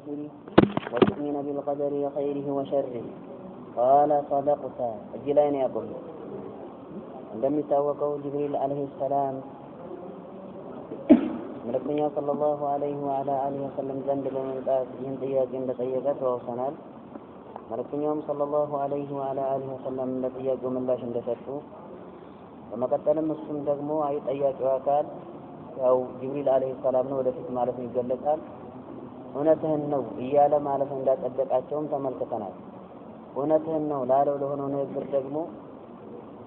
بالرسل وتؤمن بالقدر خيره وشره. قال صدقت. الجلين يقول عندما يتوقع جبريل عليه السلام ملكنا صلى الله عليه وعلى آله وسلم زند بمنطقة ينطيق عند طيقات ووصنال ملكنا صلى الله عليه وعلى آله وسلم لطيق من الله شندسته وما قتل مسلم دقمو عيد أياك وقال أو جبريل عليه السلام ولا في معرفة يقول قال እውነትህን ነው እያለ ማለት እንዳጠበቃቸውም ተመልክተናል። እውነትህን ነው ላለው ለሆነው ንግግር ደግሞ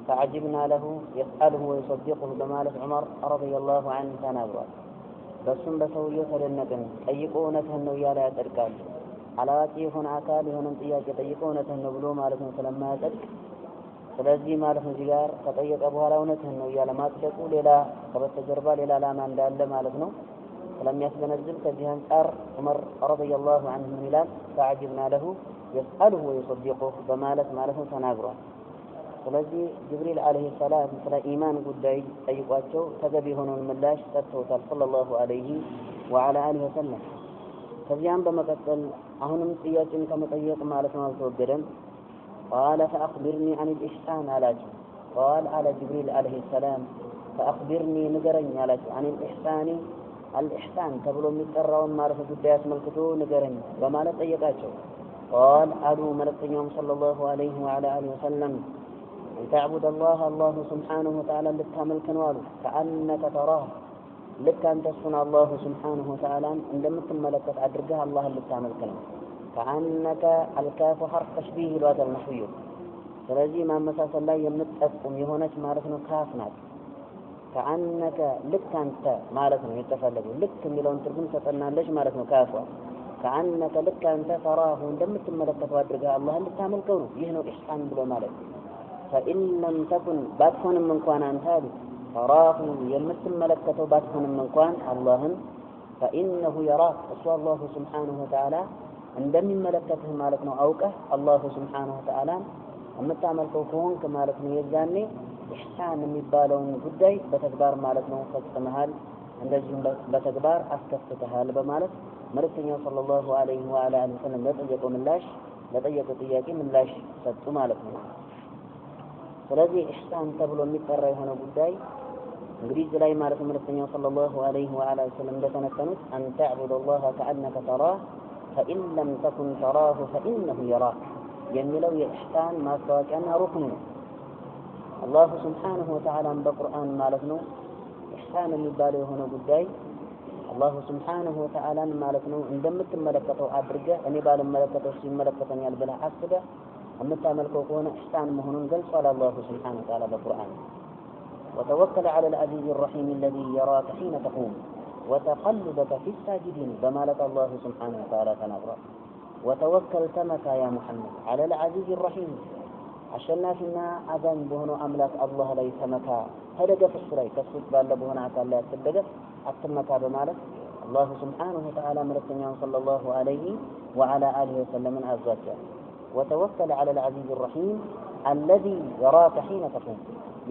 ፈዐጅብና ለሁ የስአልሁ ወይሰድቁሁ በማለት ዑመር ረዲየላሁ ዐንሁ ተናግሯል። በሱም በሰውየው ተደነቅን። ጠይቆ እውነትህን ነው እያለ ያጸድቃል። አላዋቂ የሆነ አካል የሆነን ጥያቄ ጠይቆ እውነትህን ነው ብሎ ማለት ነው ስለማያጸድቅ ስለዚህ ማለት ነው እዚህ ጋር ከጠየቀ በኋላ እውነትህን ነው እያለ ማጽደቁ ሌላ ከበስተጀርባ ሌላ ዓላማ እንዳለ ማለት ነው لم يتنزل كذا أنصار عمر رضي الله عنه من الآن فعجبنا له يسأله ويصدقه بمالة ماله تناقره. فلذي جبريل عليه السلام مثل إيمان قد أيقاتشو تقبي هنا الملاش تتوتل صلى الله عليه وعلى آله وسلم. كذا بما قتل أهنم سياتين كما طيق مالة مالته قال فأخبرني عن الإحسان على قال على جبريل عليه السلام فأخبرني نقرني على عن الإحسان الإحسان تبلو متقرون معرفة قداس ملكته نقرن وما لطيقاته. قال أدو ملك يوم صلى الله عليه وعلى آله وسلم أن تعبد الله سبحانه وتعالى لك ملك نواله كأنك تراه لك أن تصنع الله سبحانه وتعالى عندما ملكت أدرجها الله لك ملك كأنك الكاف حرف تشبيه الوضع المحوي فلذي ما مساس الله يمت أفقم يهونك معرفة كافنات كأنك لك أنت مالتنا يتفلقوا لك ملون ترجم ستنا ليش مالتنا كافوا كأنك لك أنت تراه لم تملك تواجرها الله اللي تعمل كونه يهنو إحسان بلو مالك فإن لم تكن باتكون من قوان عن هذا تراه يمت ملك باتكون من قوان الله فإنه يراك أسوى الله سبحانه وتعالى عندما ملكته مالكنا أوكه الله سبحانه وتعالى أما تعمل كونه كمالكنا يزاني إحسان የሚባለውን ጉዳይ በተግባር ማለት ነው ፈጽመሃል እንደዚህም በተግባር አስከፍተሃል በማለት መልእክተኛው ሰለላሁ ዐለይሂ ወአሊሂ ወሰለም ለጠየቀው ጥያቄ ምላሽ ሰጡ ማለት ነው። ስለዚህ ኢሕሳን ተብሎ የሚጠራ የሆነ ጉዳይ እንግዲህ እዚህ ላይ ማለት መልእክተኛው ሰለላሁ ዐለይሂ ወአሊሂ ወሰለም እንደተነተኑት أن تعبد الله كأنك تراه فإن لم تكن تراه فإنه يراك የሚለው የኢሕሳን ማስታወቂያና ሩክን ነው። الله سبحانه وتعالى بالقرآن مالتنا إحسان المبالغ هنا قداي الله سبحانه وتعالى مالتنا عندما تملكته أدرجة أن يبال ملكته سين ملكته يالبلا حسبه أما تملكه هنا إحسان مهون قال صلى الله سبحانه وتعالى بالقرآن وتوكل على العزيز الرحيم الذي يراك حين تقوم وتقلبك في الساجدين بمالك الله سبحانه وتعالى تنظر وتوكل تمك يا محمد على العزيز الرحيم አሸናፊና አዛኝ በሆነው አምላክ አላህ ላይ ተመካ ተደገፍ እሱ ላይ ከሱ ባለ በሆነ አካል ላይ ተደገፍ አትመካ በማለት አላህ Subhanahu Wa Ta'ala መልእክተኛውን ሰለላሁ ዐለይሂ ወዐላ አሊሂ ወሰለም አዟቸው وتوكل على العزيز الرحيم الذي يراك حين تقوم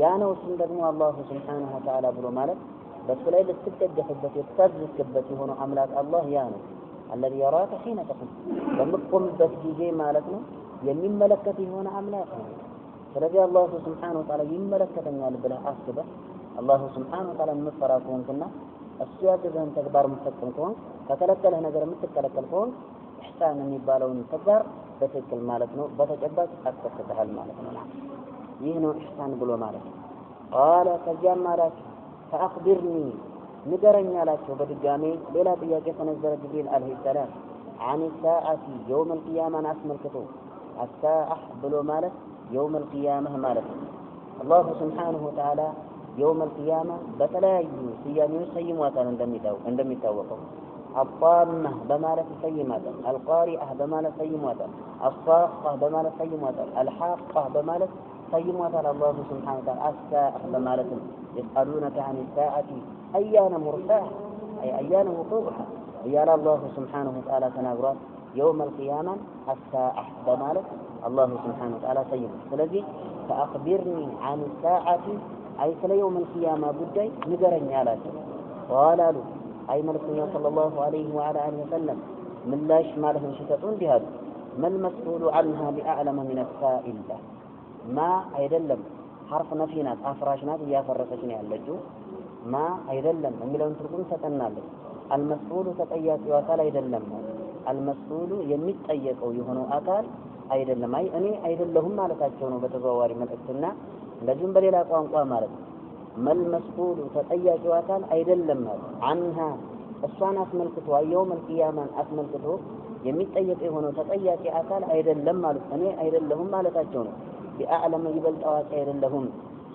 ያ ነው እሱም ደግሞ አላህ Subhanahu Wa Ta'ala ብሎ ማለት በሱ ላይ ልትደገፍበት የተታዘዝበት የሆነው አምላክ አላህ ያ ነው الذي يراك حين تقوم በምትቆምበት ጊዜ ማለት ነው የሚመለከት የሆነ አምላክ ነው። ስለዚህ አላህ Subhanahu Wa Ta'ala ይመለከተኛል ብለህ አስበህ አላህ Subhanahu Wa Ta'ala የምትፈራ ከሆንክና እሱ ያዘዘህን ተግባር የምትፈጽም ከሆንክ ከከለከለህ ነገር የምትከለከል ከሆንክ ኢሕሳን የሚባለውን ተግባር በትክክል ማለት ነው በተጨባጭ አስከፍተሃል ማለት ነው። ይህ ነው ኢሕሳን ብሎ ማለት ነው። ቃለ ከዚያም ማለት فأخبرني ንገረኝ አላቸው በድጋሜ ሌላ ጥያቄ ተነዘረ ጅብሪል አለይሂ ሰላም عن الساعة يوم القيامة አስመልክቶ الساعة بلو مالك يوم القيامة مالك الله سبحانه وتعالى يوم القيامة بتلاقي سيامي سيمواتان عندما يتوقف الطامة بمالك سيمواتان القارئة بمالك سيمواتان الصاخة بمالك سيمواتان الحاقة بمالك سيمواتان الله سبحانه وتعالى الساعة بمالك يسألونك عن الساعة أيان مرساها أي أيان وقوعها أيان الله سبحانه وتعالى تناغرات يوم القيامة الساعة بمالك الله سبحانه وتعالى سيد فلذي فأخبرني عن الساعة أي سل يوم القيامة بدي نقرن يالاك قال له أي ملك صلى الله عليه وعلى آله وسلم ምላሽ ማለት ነው ሲሰጡ እንዲህ አሉ መል መስኡሉ عنها بأعلم من السائل ማ አይደለም ሐርፍ ነፊ ናት አፍራሽ ናት እያፈረሰች ነው ያለችው ማ አይደለም የሚለውን ትርጉም ሰጠናለች አልመስኡሉ ተጠያቂው አካል አይደለም አልመስኡሉ የሚጠየቀው የሆነው አካል አይደለም አይ እኔ አይደለሁም ማለታቸው ነው በተዘዋዋሪ መልእክትና እንደዚሁም በሌላ ቋንቋ ማለት ነው መል መስኡሉ ተጠያቂው አካል አይደለም عنها እሷን አስመልክቶ የውም القيامን አስመልክቶ የሚጠየቅ የሆነው ተጠያቂ አካል አይደለም ማለት እኔ አይደለሁም ማለታቸው ነው بأعلم ይበልጥ አዋቂ አይደለሁም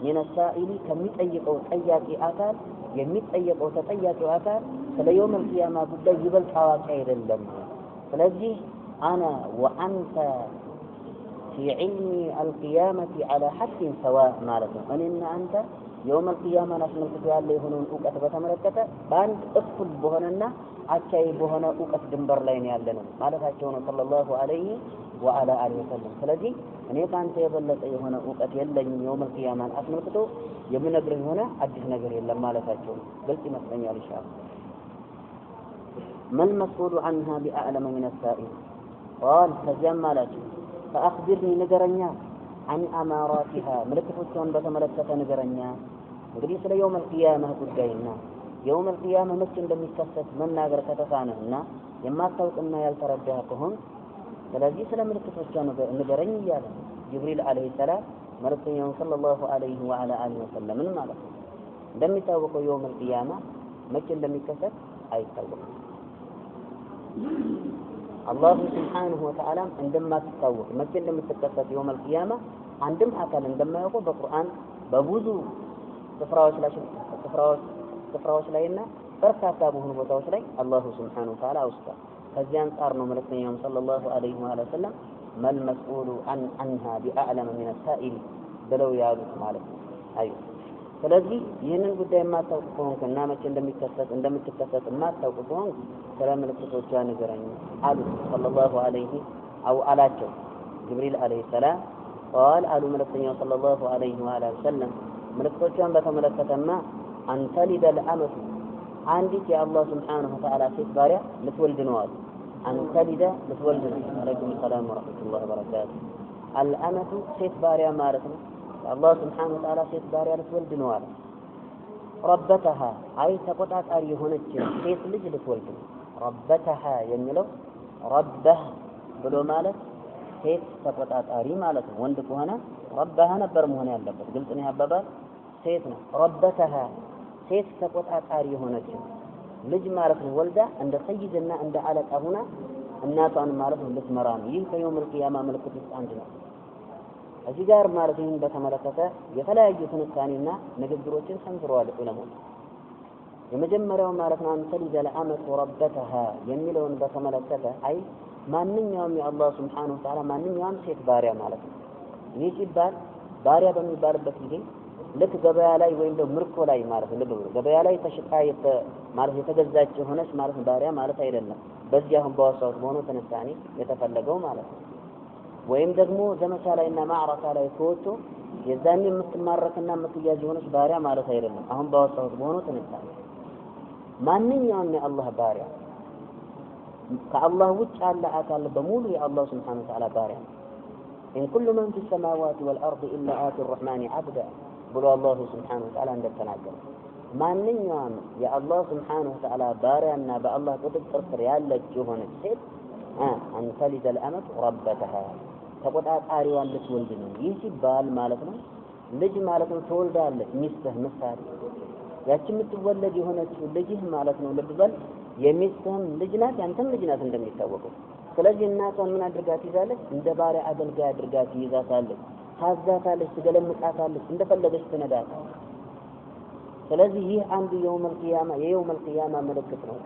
من السائل ከሚጠይቀው ጠያቂ አካል የሚጠየቀው ተጠያቂው አካል ስለ የውም القيامة ጉዳይ ይበልጥ አዋቂ አይደለም ስለዚህ أنا وأنت في علم القيامة على حد سواء ማለት ነው እኔና አንተ يوم القيامة አስመልክቶ ያለ የሆነውን ዕውቀት በተመለከተ በአንድ እኩል በሆነና አቻይ በሆነ ዕውቀት ድንበር ላይ ነው ያለነው ማለታቸው ነው ሰለላሁ ዐለይሂ ወአላ አሊሂ ወሰለም ስለዚህ እኔ ካንተ የበለጠ የሆነ ዕውቀት የለኝም የውም القيامة አስመልክቶ የምነግርህ የሆነ አዲስ ነገር የለም ማለታቸው ነው ግልጽ ይመስለኛል ኢንሻአላህ من مسؤول عنها بأعلم من السائل قال فجمالته فأخبرني نجرنيا عن أماراتها ملكتون بتملكت نجرنيا እንግዲህ ስለ يوم القيامة ጉዳይና يوم القيامة መቼ እንደሚከሰት መናገር ከተሳነህና የማታውቅና ያልተረዳህ ከሆነ ስለዚህ ስለ ምልክቶቿ ንገረኝ እያለ ጅብሪል አለይሂ ሰላም መልእክተኛው ሰለላሁ ዐለይሂ ወዐላ አሊሂ ወሰለም ማለት ነው እንደሚታወቀው يوم القيامة መቼ እንደሚከሰት አይታወቅም አላህ ሱብሓነሁ ወተዓላ እንደማትታወቅ መቼ እንደምትከሰት يوم القيامة አንድም አካል እንደማያውቀው በቁርአን በብዙ ስፍራዎች ላይና በርካታ በሆኑ ቦታዎች ላይ አላህ ሱብሓነሁ ወተዓላ አውስቷል ከዚህ አንፃር ነው መልእክተኛው ሰለላሁ ዐለይሂ ወሰለም መል መስኡሉ عنها بأعلم من السائل ብለው ያሉት ማለት ነው አይ ስለዚህ ይህንን ጉዳይ የማታውቁ ከሆንክና መቼ እንደምትከሰት የማታውቁ ከሆንክ ስለ ምልክቶቿ ንገረኝ አሉት ሰለላሁ ዐለይሂ አው አላቸው ጅብሪል አለይሂ ሰላም قال አሉ መልእክተኛው ሰለላሁ ዐለይሂ ወሰለም ምልክቶቿን በተመለከተማ አንተሊደ الأمة አንዲት የአላህ ሱብሓነሁ ወተዓላ ሴት ባሪያ ልትወልድ ነው አሉ አንተሊደ ልትወልድ ነው አለይኩም ሰላም ወራህመቱላሂ ወበረካቱ الأمة ሴት ባሪያ ማለት ነው አላህ ሱብሓነሁ ወተዓላ ሴት ባሪያ ልትወልድ ነው አለ ربتها አይ ተቆጣጣሪ የሆነች ሴት ልጅ ልትወልድ ነው ربتها የሚለው ረበህ ብሎ ማለት ሴት ተቆጣጣሪ ማለት ነው ወንድ ከሆነ ረበህ ነበር መሆን ያለበት ግልጽ ነው ያባባል ሴት ነው ربتها ሴት ተቆጣጣሪ የሆነች ልጅ ማለት ነው ወልዳ እንደ ሰይድና እንደ አለቃ ሆና እናቷን ማለት ነው ልትመራ ነው ይህ ከየውም القيامة ምልክት ውስጥ አንድ ነው እዚህ ጋር ማለት ነው በተመለከተ የተለያዩ ትንታኔና ንግግሮችን ሰንዝረዋል ዑለማዎች የመጀመሪያው ማለት ነው አንተሊደ الأمة ربتها የሚለውን በተመለከተ አይ ማንኛውም የአላህ ሱብሓነሁ ወተዓላ ማንኛውም ሴት ባሪያ ማለት ነው ይህ ሲባል ባሪያ በሚባልበት ጊዜ ልክ ገበያ ላይ ወይም ደግሞ ምርኮ ላይ ማለት ነው ገበያ ላይ ተሽጣ ማለት የተገዛች ሆነች ማለት ባሪያ ማለት አይደለም በዚህ አሁን በዋሳው ሆኖ ተነሳኔ የተፈለገው ማለት ነው ወይም ደግሞ ዘመቻ ላይና ማዕረካ ላይ ተወጥቶ የዛኔ የምትማረክና የምትያዝ ሆነች ባሪያ ማለት አይደለም አሁን በዋሳው ሆኖ ተነሳኔ ማንኛውም የአላህ ባሪያ ከአላህ ውጭ ያለ አካል በሙሉ የአላህ ሱብሓነሁ ወተዓላ ባሪያ إن كل من في السماوات والأرض إلا آتي الرحمن عبدا ብሎ አላህ ሱብሓነሁ ወተዓላ እንደተናገረ ማንኛውም የአላህ ሱብሓነሁ ወተዓላ ባሪያና በአላህ ቁጥጥር ስር ያለች የሆነች ሴት አንተሊደ الأمة ربتها ተቆጣጣሪዋን ልትወልድ ነው ይህ ሲባል ማለት ነው ልጅ ማለት ነው ትወልዳለች ሚስትህ ምሳሌ ያቺ የምትወለድ የሆነችው ልጅህ ማለት ነው ልብ በል የሚስትህም ልጅ ናት ያንተም ልጅ ናት እንደሚታወቀው ስለዚህ እናቷን ምን አድርጋ ትይዛለች እንደ ባሪያ አገልጋይ አድርጋ ትይዛታለች ታዛታለች ትገለምጣታለች እንደፈለገች ትነዳታለች ስለዚህ ይህ አንዱ የየውም القيامة ምልክት ነው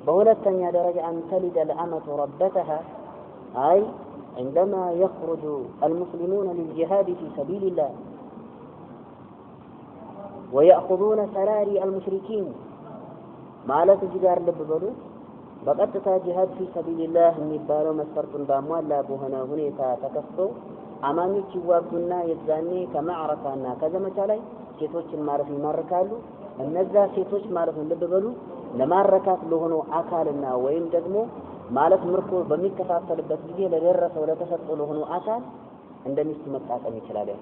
በሁለተኛ ደረጃ አንተሊደ الأمة ربتها أي عندما يخرج المسلمون للجهاد في سبيل الله ويأخذون سراري المشركين ማለት እዚህ ጋር ልብ በሉ በቀጥታ ጂሃድ في سبيل الله የሚባለው መስፈርቱን ባሟላ በሆነ ሁኔታ ተከፍቶ አማኞች ይዋጉና የዛኔ ከማዕረካና ከዘመቻ ላይ ሴቶችን ማለት ይማርካሉ እነዛ ሴቶች ማለት ልብ በሉ ለማረካት ለሆነው አካልና ወይም ደግሞ ማለት ምርኮ በሚከፋፈልበት ጊዜ ለደረሰው ለተሰጠው ለሆነ አካል እንደሚስት መጣጣም ይችላል። ያ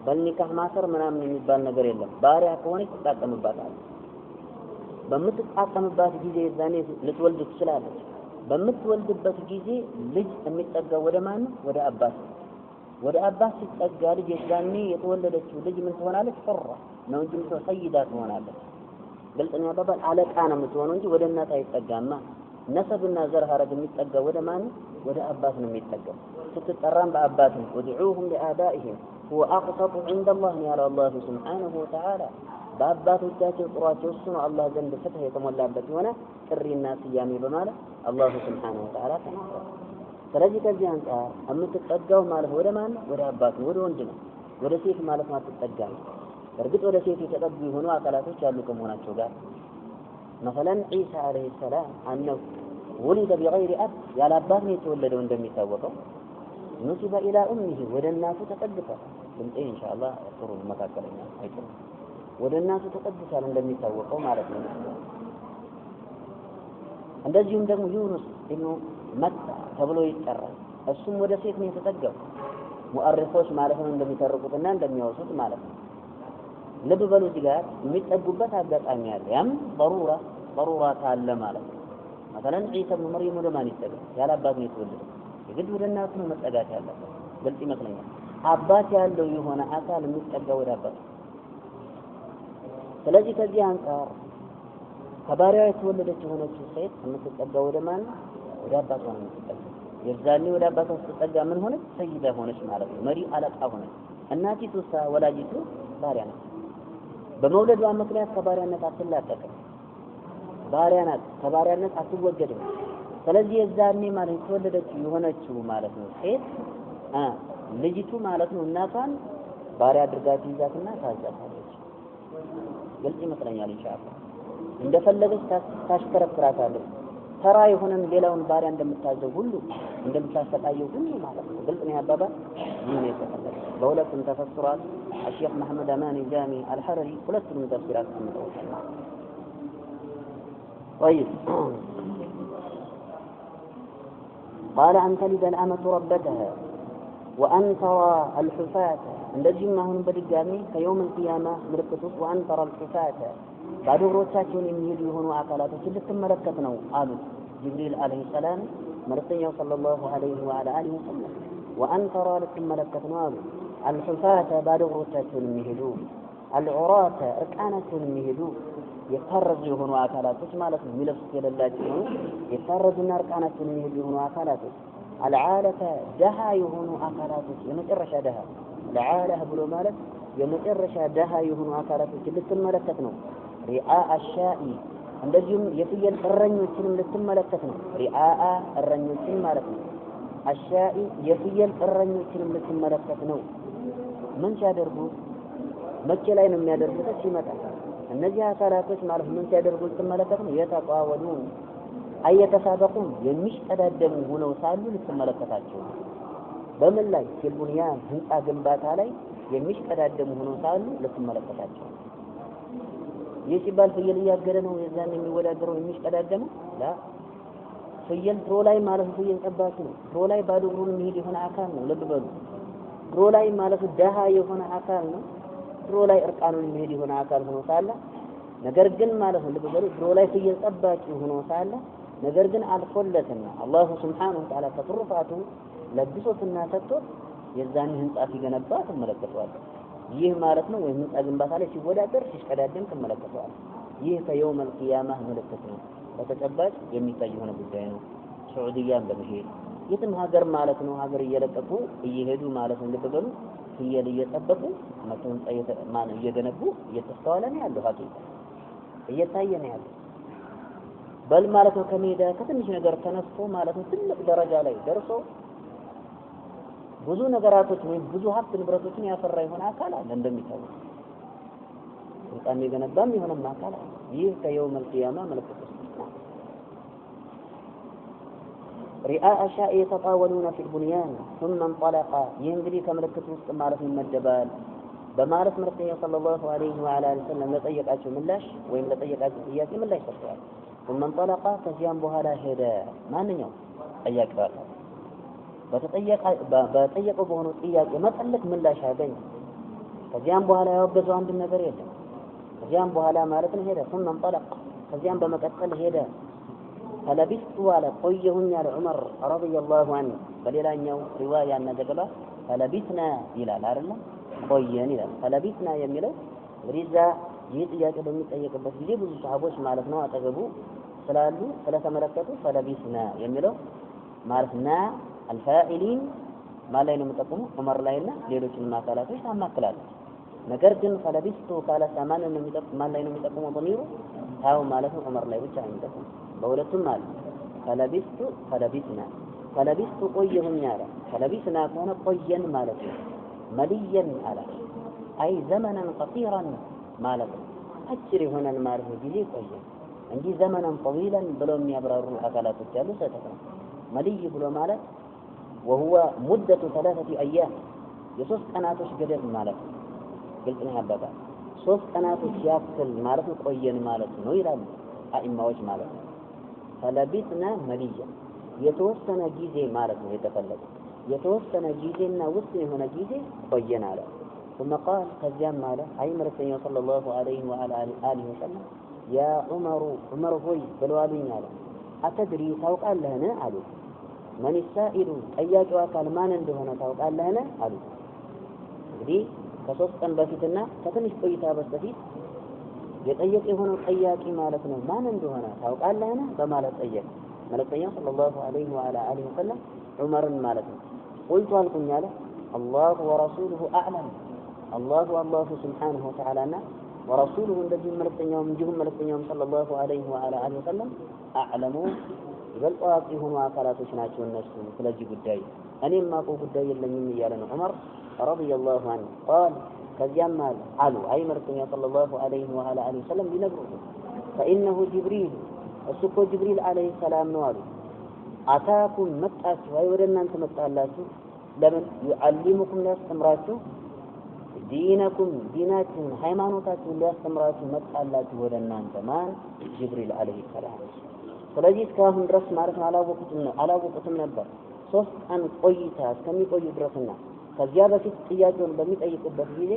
በኒካህ ማሰር ምናምን የሚባል ነገር የለም። ባሪያ ከሆነ ይጣጣምባታል። በምትጣጣምባት ጊዜ ዛኔ ልትወልድ ትችላለች። በምትወልድበት ጊዜ ልጅ የሚጠጋው ወደ ማን ነው? ወደ አባት። ወደ አባት ሲጠጋ ልጅ የዛኔ የተወለደችው ልጅ ምን ትሆናለች? ፈራ ነው እንጂ ሰይዳ ትሆናለች። ግልጽ ነው ያባባል። አለቃ ነው የምትሆነው እንጂ ወደ እናት አይጠጋማ። ነሰብና ዘር ሐረግ የሚጠጋው ወደ ማን? ወደ አባት ነው የሚጠጋው። ስትጠራም በአባት ነው። ወድዑሁም ሊአባኢሂም هو أقسط عند الله ያለ አላህ ሱብሓነሁ ወተዓላ በአባቶቻቸው ጥሯቸው እሱ ነው አላህ ዘንድ ፍትህ የተሞላበት የሆነ ጥሪና ስያሜ በማለት አላህ ሱብሓነሁ ወተዓላ ተናገረ። ስለዚህ ከዚህ አንፃር የምትጠጋው ማለት ወደ ማን? ወደ አባት ነው፣ ወደ ወንድ ነው። ወደ ሴት ማለት ማትጠጋው። በእርግጥ ወደ ሴት የተጠጉ የሆኑ አካላቶች ያሉ ከመሆናቸው ጋር مثلا عيسى عليه السلام أنه ولد بغير أب ያለ አባት ነው የተወለደው እንደሚታወቀው نسب إلى أمه ወደ እናቱ ተጠግቷል። ኢንሻአላህ ጥሩ መካከለኛ አይደለም። ወደ እናቱ ተጠግቷል እንደሚታወቀው ማለት ነው። እንደዚሁም ደግሞ ዩኑስ ኢብኑ መታ ተብሎ ይጠራል። እሱም ወደ ሴት ነው የተጠጋው። ሙአሪፎች ማለት ነው እንደሚተርቁትና እንደሚያወሱት ማለት ነው። ልብ በሉ እዚህ ጋር የሚጠጉበት አጋጣሚ አለ። ያም ضرورة ካለ ማለት ነው። مثلا عيسى ابن مريم ወደ ማን ይጠጋ? ያለ አባት ነው የተወለደው። የግድ ወደ እናቱ ነው መጠጋት ያለበት። ግልጽ ይመስለኛል። አባት ያለው የሆነ አካል የሚጠጋው ወደ አባት። ስለዚህ ከዚህ አንፃር ከባሪያው የተወለደች የሆነችው ሴት የምትጠጋው ወደ ማን? ወደ አባቷ ነው የምትጠጋው። የዛኔ ወደ አባቷ ስትጠጋ ምን ሆነች? ሰይዳ ሆነች ማለት ነው። መሪ አለቃ ሆነች። እናቲቱ ወላጂቱ ባሪያ ናት። በመውለዷ ምክንያት ከባሪያነት አትላቀቅም። ባሪያ ናት፣ ከባሪያነት አትወገድም። ስለዚህ የዛኔ ማለት የተወለደችው የሆነችው ማለት ነው ሴት ልጅቱ ማለት ነው እናቷን ባሪያ አድርጋ ትይዛትና ታዛታለች። ግልጽ ይመስለኛል። ኢንሻአላህ እንደፈለገች ታሽከረክራታለች። ተራ የሆነን ሌላውን ባሪያ እንደምታዘው ሁሉ እንደምታሰቃየው ሁሉ ማለት ነው። ግልጽ ነው ያባባል። ይህ ነው የተፈለገ። በሁለቱም ተፈስሯል። الشيخ محمد أمان الجامي الحرري ሁለቱንም ተፍሲራት አስቀምጠውታል። طيب قال أن تلد الأمة ربتها وأن ترى الحفاة እንደዚህም አሁን በድጋሚ ከየውም القيامة ምልክቱ وأن ترى الحفاة ባዶ እግሮቻቸውን የሚሄዱ የሆኑ አካላቶችን ልትመለከት ነው አሉ ጅብሪል አለይሂ ሰላም መልእክተኛው ሰለላሁ ዐለይሂ ወአሊሂ ወሰለም። وأن ترى ልትመለከት ነው አሉ الحفاة ባዶ እግሮቻቸውን የሚሄዱ العراة እርቃናቸውን የሚሄዱ የታረዙ የሆኑ አካላቶች ማለት ነው። የሚለብሱት የሌላቸው የሆኑ የታረዙና እርቃናቸውን የሚሄዱ የሆኑ አካላቶች العالة ደሃ የሆኑ አካላቶች የመጨረሻ ደሃ العالة ብሎ ማለት የመጨረሻ ደሃ የሆኑ አካላቶችን ልትመለከት ነው። ሪአአ አሻኢ እንደዚሁም የፍየል እረኞችንም ልትመለከት ነው። ሪአአ እረኞችን ማለት ነው። አሻኢ የፍየል እረኞችንም ልትመለከት ነው። ምን ሲያደርጉ መቼ ላይ ነው የሚያደርጉት? ሲመጣ እነዚህ አካላቶች ማለት ምን ሲያደርጉ ልትመለከት ነው። የተቋወሉን አየተሳበቁን የሚሽቀዳደሙ ሆነው ሳሉ ልትመለከታቸው። በምን ላይ? ፊልቡንያን ህንጻ ግንባታ ላይ የሚሽቀዳደሙ ሆነው ሳሉ ልትመለከታቸው። ይህ ሲባል ፍየል እያገደ ነው የዛን የሚወዳደረው የሚሽቀዳደመው ላ ፍየል ድሮ ላይ ማለት ፍየል ጠባቂ ነው። ድሮ ላይ ባዶ እግሩን የሚሄድ የሆነ አካል ነው። ልብ በሉ። ድሮ ላይ ማለት ደሃ የሆነ አካል ነው። ድሮ ላይ እርቃኑን የሚሄድ የሆነ አካል ሆኖ ሳለ ነገር ግን ማለት ነው ልብ በሉ ድሮ ላይ ፍየል ጠባቂ ሆኖ ሳለ ነገር ግን አልፎለትና አላሁ ሱብሓነሁ ወተዓላ ተጥሩፋቱ ለብሶትና ሰጥቶት የዛን ህንጻ ሲገነባ ተመለከተዋለህ። ይህ ማለት ነው ወይ ህንጻ ግንባታ ላይ ሲወዳደር ሲሽቀዳደም ተመለከተዋለህ። ይህ ከየውም القيامة ምልክት ነው። በተጨባጭ የሚታይ የሆነ ጉዳይ ነው። ሱዑዲያን በመሄድ የትም ሀገር ማለት ነው ሀገር እየለቀቁ እየሄዱ ማለት ነው ልብ በሉ ፍየል እየጠበቁ መተውን ማን እየገነቡ እየተስተዋለ ነው ያለው ሀቂቃ እየታየ ነው ያለው። በል ማለት ነው ከሜዳ ከትንሽ ነገር ተነስቶ ማለት ነው ትልቅ ደረጃ ላይ ደርሶ ብዙ ነገራቶች ወይ ብዙ ሀብት ንብረቶችን ያፈራ የሆነ አካል አለ እንደሚታወቅ በጣም የገነባም የሆነ አካል አለ። ይህ ከየውም القيامة ምልክት ነው። ሪአአ አሻኢ የተጣወሉነ ፊል ቡንያን ثم انطلق ይህ እንግዲህ ከምልክት ውስጥ ማለት ይመደባል በማለት መልእክተኛው ሰለላሁ ዐለይሂ ወሰለም ለጠየቃቸው ምላሽ ወይም ለጠየቃቸው ጥያቄ ምላሽ ሰጥተዋል። ثم انطلق ከዚያም በኋላ ሄደ ማንኛው ጠያቂው በጠየቀው በሆነው ጥያቄ መጠለቅ ምላሽ አገኘ ከዚያም በኋላ ያወገዘው አንድ ነገር የለም ከዚያም በኋላ ማለት ነው ሄደ ثم انطلق ከዚያም በመቀጠል ሄደ فلبثت على ቆየሁኝ على عمر رضي الله عنه በሌላኛው ሪዋያ እንደገባ فلبثنا ይላል አይደል ቆየን ይላል فلبثنا የሚለው ሪዛ ይህ ጥያቄ በሚጠየቅበት ጊዜ ብዙ ሰሃቦች ማለት ነው አጠገቡ ስላሉ ስለተመለከቱ فلبثنا የሚለው ማለትና الفاعلين ما ላይ ነው የምጠቀመው ዑመር ላይና ሌሎችንም አካላቶች ታማክላለች ነገር ግን فلبثت ካለ ሰማን ነው የሚጠቀመው ማን ላይ ነው የሚጠቀመው ضميሩ ታው ማለት ነው ዑመር ላይ ብቻ ነው የሚጠቀመው በሁለቱም ማለት فلبثت ቆየሁኝ አለ فلبثنا ከሆነ ቆየን ማለት ነው መልየን አለ አይ ዘመናን قصيرا ማለት ነው አጭር የሆነን ማለት ነው ጊዜ ቆየን እንጂ ዘመናን طويلا ብለው የሚያብራሩ አካላቶች አሉ ሰተከ መልይ ብሎ ማለት وهو مدة 3 أيام የሶስት ቀናቶች ገደብ ማለት ነው ግልጽ ነው አባባ ሶስት ቀናቶች ያክል ማለት ነው ቆየን ማለት ነው ይላሉ አኢማዎች ማለት ነው فلبثنا مليا የተወሰነ ጊዜ ማለት ነው የተፈለገው የተወሰነ ጊዜና ውስጥ የሆነ ጊዜ ቆየን አለ ثم قال ከዚያም አለ አይ መልእክተኛው صلى الله عليه وعلى آله وسلم يا عمر ሆይ ብለዋልኝ አለ አተድሪ ታውቃለህን አሉ من السائل ጠያቂው አካል ማን እንደሆነ ታውቃለህን አሉ እንግዲህ ከሶስት ቀን በፊትና ከትንሽ ቆይታ በፊት የጠየቀ የሆነው ጠያቂ ማለት ነው ማን እንደሆነ ታውቃለህን በማለት ጠየቀ መልእክተኛው ሰለላሁ ዐለይሂ ወአሊሂ ወሰለም ዑመርን ማለት ነው قلت አልኩኝ አለ الله ورسوله اعلم الله سبحانه وتعالى ورسوله እንደዚህ መልእክተኛው እንዲሁም መልእክተኛው ሰለላሁ ዐለይሂ ወአሊሂ ወሰለም አዕለሙ ይበልጥ አዋቂ የሆኑ አካላቶች ናቸው እነሱ ስለዚህ ጉዳይ እኔም ማውቀው ጉዳይ የለኝም እያለ ነው ዑመር ረዲየላሁ ዐንሁ قال ከዚያም አሉ አይ መልእክተኛው ሰለላሁ ዐለይሂ ወአሊሂ ወሰለም ሊነግሩ فإنه جبريل እሱ እኮ ጅብሪል ዐለይሂ ሰላም ነው አሉ አታኩም መጣችሁ ወይ ወደ እናንተ መጣላችሁ ለምን يعلمكم ሊያስተምራችሁ ዲነኩም ዲናችሁን ሃይማኖታችሁን ሊያስተምራችሁ መጣላችሁ ወደ እናንተ ማን ጅብሪል ዐለይሂ ሰላም ስለዚህ እስካሁን ድረስ ማለት ነው አላወቁትም ነበር ሶስት ቀን ቆይታ እስከሚቆዩ ድረስና ከዚያ በፊት ጥያቄውን በሚጠይቁበት ጊዜ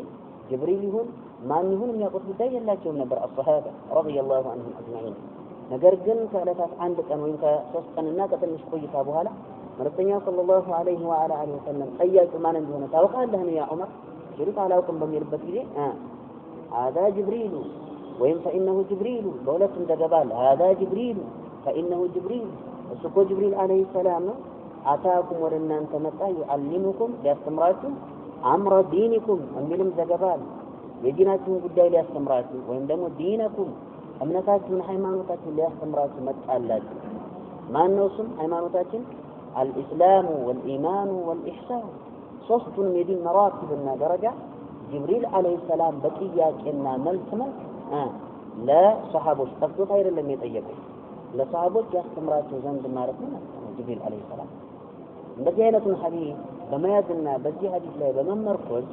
ጅብሪል ይሁን ማን ይሁን የሚያውቁት ጉዳይ የላቸውም ነበር አስሐባ ረዲየላሁ ዐንሁም አጅማዒን ነገር ግን ከዕለታት አንድ ቀን ወይም ከሶስት ቀንና ከትንሽ ቆይታ በኋላ መልእክተኛው ሰለላሁ ዐለይሂ ወአሊሂ ወሰለም ጠያቂው ማን እንደሆነ ታውቃለህ ያ ዑመር ሲሉት አላውቅም በሚልበት ጊዜ هذا جبريل ወይም فإنه جبريل በሁለቱም ተገባለ هذا جبريل فإنه جبريل እሱ እኮ ጅብሪል ዐለይሂ ሰላም ነው አታኩም ወደ እናንተ መጣ يعلمكم ሊያስተምራችሁ አምረ ዲኒኩም የሚልም ዘገባል የዲናችሁን ጉዳይ ሊያስተምራችሁ ወይም ደግሞ ዲነኩም እምነታችሁን ሃይማኖታችሁን ሊያስተምራችሁ መጣላችሁ ማን ነው እሱም ሃይማኖታችን الإسلام والإيمان والإحسان ሶስቱንም የዲን መራቲብና ደረጃ ጅብሪል ዐለይሂ ሰላም በጥያቄና መልስ ለሰሃቦች ጠፍቶት አይደለም የጠየቀው ለሰሃቦች ያስተምራቸው ዘንድ ማለት ነው ጅብሪል ዐለይሂ ሰላም እንደዚህ አይነቱን ሐዲስ በመያዝና በዚህ ሐዲስ ላይ በመመርኮዝ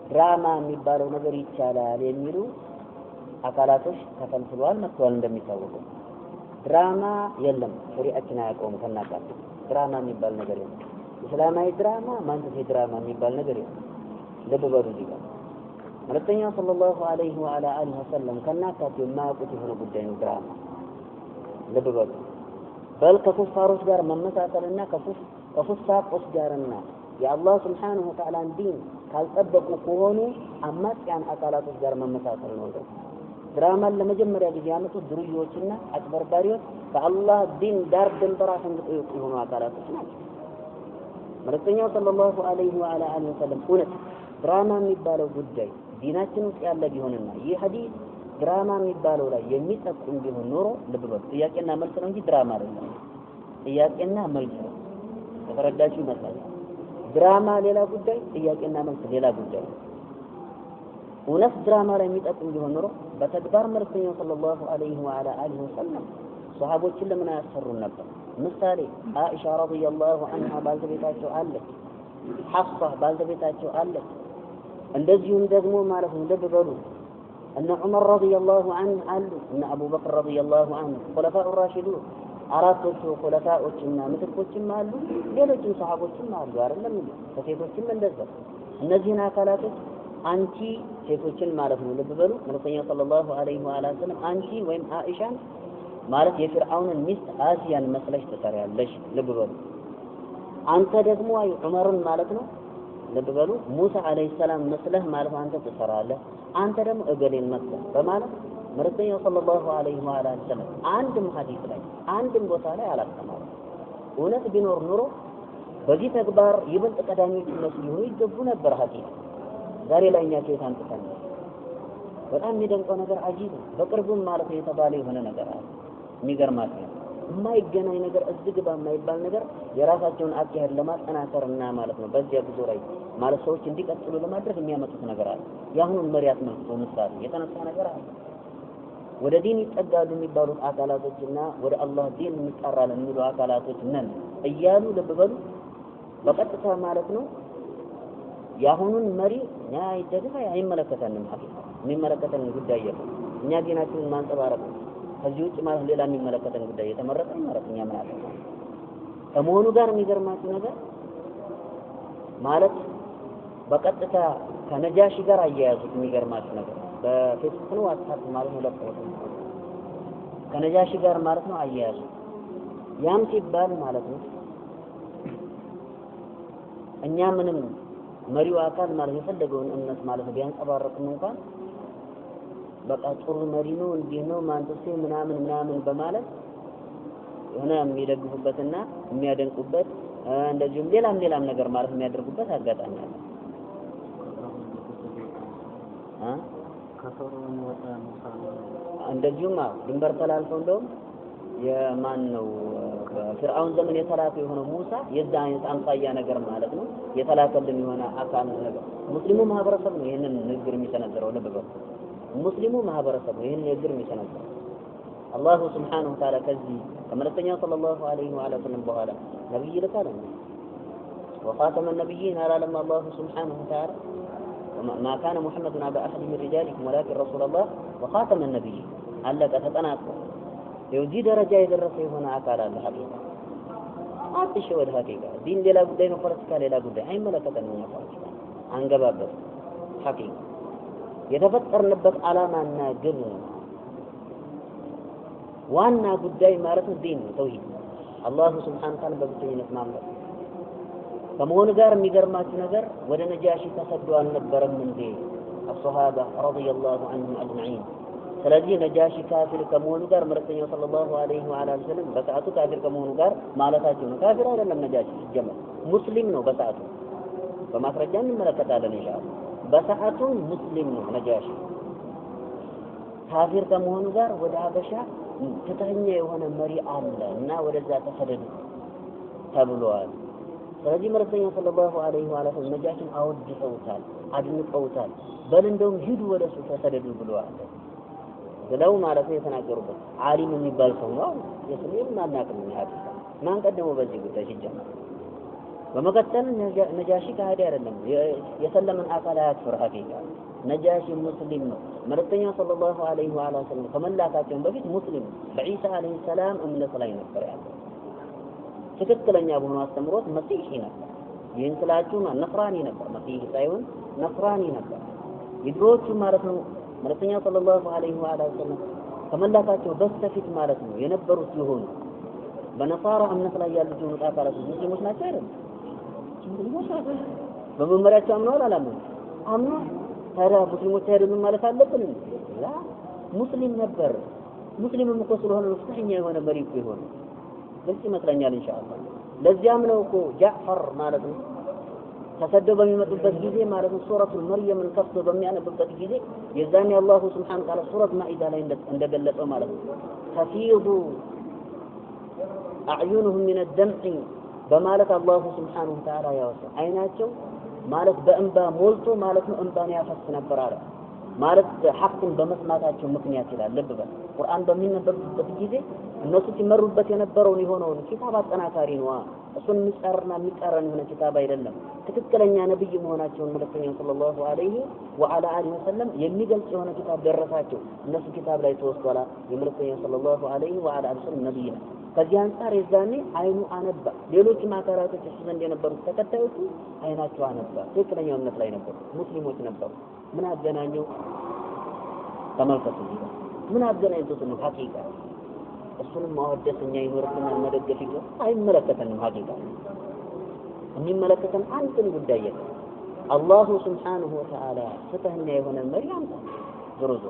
ድራማ የሚባለው ነገር ይቻላል የሚሉ አካላቶች ተፈልፍለዋል መጥተዋል እንደሚታወቀው ድራማ የለም ሸሪዓችን አያውቀውም ከናቃት ድራማ የሚባል ነገር የለም እስላማዊ ድራማ ማንተፊ ድራማ የሚባል ነገር የለም ልብ በሉ እዚህ ጋር መልእክተኛው ሰለላሁ ዐለይሂ ወአሊሂ ወሰለም ከናቃት የማያውቁት የሆነ ጉዳይ ነው ድራማ ልብ በሉ በል ከኩፋሮች ጋር መመሳሰልና ከፉሳቆች ጋርና የአላህ ሱብሓነሁ ወተዓላ ዲን ካልጠበቁ ከሆኑ አማጽያን አካላቶች ጋር መመሳሰል ነው ድራማን ለመጀመሪያ ጊዜ ያመጡት ድርዮችና አጭበርባሪዎች ከአላህ ዲን ዳር ድንበር አፈንግጠው የሆኑ አካላቶች ናቸው መልእክተኛው ሰለላሁ ዐለይሂ ወአሊሂ ወሰለም እውነት ድራማ የሚባለው ጉዳይ ዲናችን ውስጥ ያለ ቢሆንና ይህ ሐዲስ ድራማ የሚባለው ላይ የሚጠቁም ቢሆን ኖሮ ልብ በሉ ጥያቄና መልስ ነው እንጂ ድራማ አይደለም ጥያቄና መልስ ነው ተረዳችሁ ይመስላል ድራማ ሌላ ጉዳይ ጥያቄና መልስ ሌላ ጉዳይ እውነት ድራማ ላይ የሚጠቁም ቢሆን ኖሮ በተግባር መልእክተኛው ሰለላሁ ዐለይሂ ወአሊሂ ወሰለም ሰሃቦችን ለምን አያሰሩን ነበር ምሳሌ አኢሻ ረዲየላሁ ዐንሃ ባልተቤታቸው አለች ሐፍሳ ባልተቤታቸው አለች እንደዚሁም ደግሞ ማለት ነው ልብ በሉ أن عمر رضي الله عنه أن أبو بكر رضي الله عنه خلفاء الراشدون أرادت خلفاء وجمع مثل وجمع له ليلة صحابة وجمع له أرلم فكيف وجمع لذة النزينا كالاتك أنتي كيف وجمع له لببلو من صلى الله عليه وآله وسلم أنتي وإن عائشة ማለት የፍርዓውን ሚስት አሲያን መስለሽ ተሰሪያለሽ ልብበሉ አንተ ደግሞ አይ ዑመርን ማለት ነው ልብበሉ ሙሳ አለይሂ ሰላም መስለህ ማለት አንተ ተሰራለህ አንተ ደግሞ እገሌን መስለህ በማለት መልእክተኛው ሰለላሁ ዐለይሂ ወሰለም አንድም ሐዲስ ላይ አንድም ቦታ ላይ አላስተማሩ እውነት ቢኖር ኑሮ በዚህ ተግባር ይበልጥ ቀዳሚዎች መስሉ ይገቡ ነበር ሐዲስ ዛሬ ላይ እኛ ከየት አንተን በጣም የሚደንቀው ነገር አጂብ በቅርቡም ማለት ነው የተባለ የሆነ ነገር አለ የሚገርማት ነው የማይገናኝ ነገር እዚህ ግባ የማይባል ነገር የራሳቸውን አካሄድ ለማጠናከርና ማለት ነው በዚያ ጉዞ ላይ ማለት ሰዎች እንዲቀጥሉ ለማድረግ የሚያመጡት ነገር አለ ያሁኑን መሪያት ነው ምሳሌ የተነሳ ነገር አለ ወደ ዲን ይጠጋሉ የሚባሉት አካላቶችና ወደ አላህ ዲን የሚጣራሉ የሚሉ አካላቶች ነን እያሉ ልብበሉ በቀጥታ ማለት ነው ያሁኑን መሪ ያ ይደግፋ አይመለከተንም ሐቂቃ የሚመለከተን ጉዳይ የለም እኛ ዲናችንን ማንጸባረቅ ከዚህ ውጭ ማለት ሌላ የሚመለከተን ጉዳይ የተመረጠ ማለት እኛ ማለት ነው ከመሆኑ ጋር የሚገርማችሁ ነገር ማለት በቀጥታ ከነጃሺ ጋር አያያዙት የሚገርማችሁ ነገር በፌስቡክ ነው ዋትስአፕ ማለት ነው ለቆት ከነጃሺ ጋር ማለት ነው አያያዙ ያም ሲባል ማለት ነው እኛ ምንም መሪው አካል ማለት የፈለገውን እምነት ማለት ቢያንጸባርቅም እንኳን በቃ ጥሩ መሪ ነው እንዲህ ነው ማንተሴ ምናምን በማለት የሆነ የሚደግፉበትና የሚያደንቁበት እንደዚሁም ሌላም ነገር ማለት የሚያደርጉበት አጋጣሚ አለ ከሰሩን ወጣ ሙሳሌ እንደዚሁም ድንበር ተላልፈው እንደውም የማን ነው ፍርዓውን ዘመን የተላከ የሆነ ሙሳ የዛ አይነት አምሳያ ነገር ማለት ነው የተላከልን የሆነ አካል ነገር ሙስሊሙ ማህበረሰብ ነው ይሄንን ንግግር የሚሰነዘረው ለበበ ሙስሊሙ ማህበረሰብ ነው ይሄን ንግግር የሚሰነዘረው አላህ Subhanahu Wa Ta'ala ከዚህ ከመልእክተኛው ሰለላሁ ዐለይሂ ወሰለም በኋላ ነብይ ልካለ وخاتم النبيين على لما الله سبحانه وتعالى ما كان محمد أبا أحد من رجالكم ولكن رسول الله وخاتم النبيين علق تتناقض يوجد درجة يدرسه هنا أكال الحقيقة أتشهد حقيقة دين لا بدين فرسك لا بد أي ملكة من فرسك عن جباب حقيقة يتفكر نبت على ما نجم وانا بداي مارس الدين توحيد الله سبحانه وتعالى ببتين اسمام له كمون غار ميغرمات نجر ودا نجاشي تسدوا النبرم من دي الصحابة رضي الله عنهم أجمعين ስለዚህ ነጃሺ ካፊር ከመሆኑ ጋር መልእክተኛው ሰለላሁ ዐለይሂ ወሰለም በሰዓቱ ካፊር ከመሆኑ ጋር ማለታቸው ነው ካፊር አይደለም ነጃሺ ሲጀመር ሙስሊም ነው በሰዓቱ በማስረጃ እንመለከታለን ኢንሻአላህ በሰዓቱ ሙስሊም ነው ነጃሺ ካፊር ከመሆኑ ጋር ወደ ሀበሻ ተተኛ የሆነ መሪ አለ እና ወደዛ ተሰደዱ ተብሏል ስለዚህ መልእክተኛው ሰለላሁ ዐለይሂ ወሰለም ነጃሺን አወድሰውታል አድንቀውታል በል እንደውም ሂዱ ወደሱ ተሰደዱ ብለዋል ብለው ማለት ነው የተናገሩበት ዓሊም የሚባል ሰው ነው የስሜን ማናቀም ነው ሐዲስ ማን ቀደመው በዚህ ጉዳይ ሲጀመር በመከተል ነጃሺ ካህዲ አይደለም የሰለመን አካላት ፍርሃቲካ ነጃሺ ሙስሊም ነው መልእክተኛው ሰለላሁ ዐለይሂ ወሰለም ከመላካቸው በፊት ሙስሊም በኢሳ አለይሂ ሰላም እምነት ላይ ነበር ያለው ትክክለኛ በሆነ አስተምሮት መሲሒ ነበር ይህን ስላችሁ ነፍራኒ ነበር መሲሒ ሳይሆን ነፍራኒ ነበር ይድሮቹ ማለት ነው መልእክተኛው ሰለላሁ ዐለይሂ ወሰለም ከመላካቸው በስተፊት ማለት ነው የነበሩት ይሆኑ በነሳራ እምነት ላይ ያሉት ነው አካላት ሙስሊሞች ናቸው አይደል በመመሪያቸው አምነዋል አላመኑም አምነው ታዲያ ሙስሊሞች አይደሉም ማለት አለብን ላ ሙስሊም ነበር ሙስሊምም እኮ ስለሆነ ፍትሐኛ የሆነ መሪ እኮ ይሆን ግልጽ ይመስለኛል ኢንሻአላህ ለዚያም ነው እኮ ጃዕፈር ማለት ነው ተሰደው በሚመጡበት ጊዜ ማለት ነው ሱረቱል መርየምን ከፍቶ በሚያነብበት ጊዜ የዛኔ አላህ Subhanahu Wa Ta'ala ሱረት ማኢዳ ላይ እንደገለጸው ማለት ነው ተፊዱ አዕዩንሁም من الدمع በማለት አላህ Subhanahu Wa Ta'ala ያወጣ አይናቸው ማለት በእንባ ሞልቶ ማለት ነው እንባን ያፈስ ነበር አለ ማለት ሐቅን በመስማታቸው ምክንያት ይላል ልብ በል ቁርአን በሚነበብበት ጊዜ እነሱ ሲመሩበት የነበረውን የሆነውን ኪታብ አጠናካሪ ነው እሱን የሚቃረን የሆነ ኪታብ አይደለም ትክክለኛ ነብይ መሆናቸውን መልእክተኛው ሰለላሁ ዐለይሂ ወዐላ አሊሂ ወሰለም የሚገልጽ የሆነ ኪታብ ደረሳቸው እነሱ ኪታብ ላይ ተወስቷላ የመልእክተኛው ሰለላሁ ዐለይሂ ወዐላ አሊሂ ወሰለም ነብይ ነው ከዚህ አንፃር የዛኔ አይኑ አነባ ሌሎች ማካራቶች እሱ ዘንድ የነበሩት ተከታዮቹ አይናቸው አነባ ትክክለኛው እምነት ላይ ነበሩ ሙስሊሞች ነበሩ ምን አገናኘው ተመልከቱ ምን አገናኝቶት ነው ሐቂቃ እሱንም ማወደስኛ ይኖርብናል መደገፍ ይገባል አይመለከተንም ሐቂቃ የሚመለከተን አንድም ጉዳይ የለም አላሁ ሱብሓነሁ ወተዓላ ፍትህኛ የሆነ መሪ አምጣ ዝሩዙ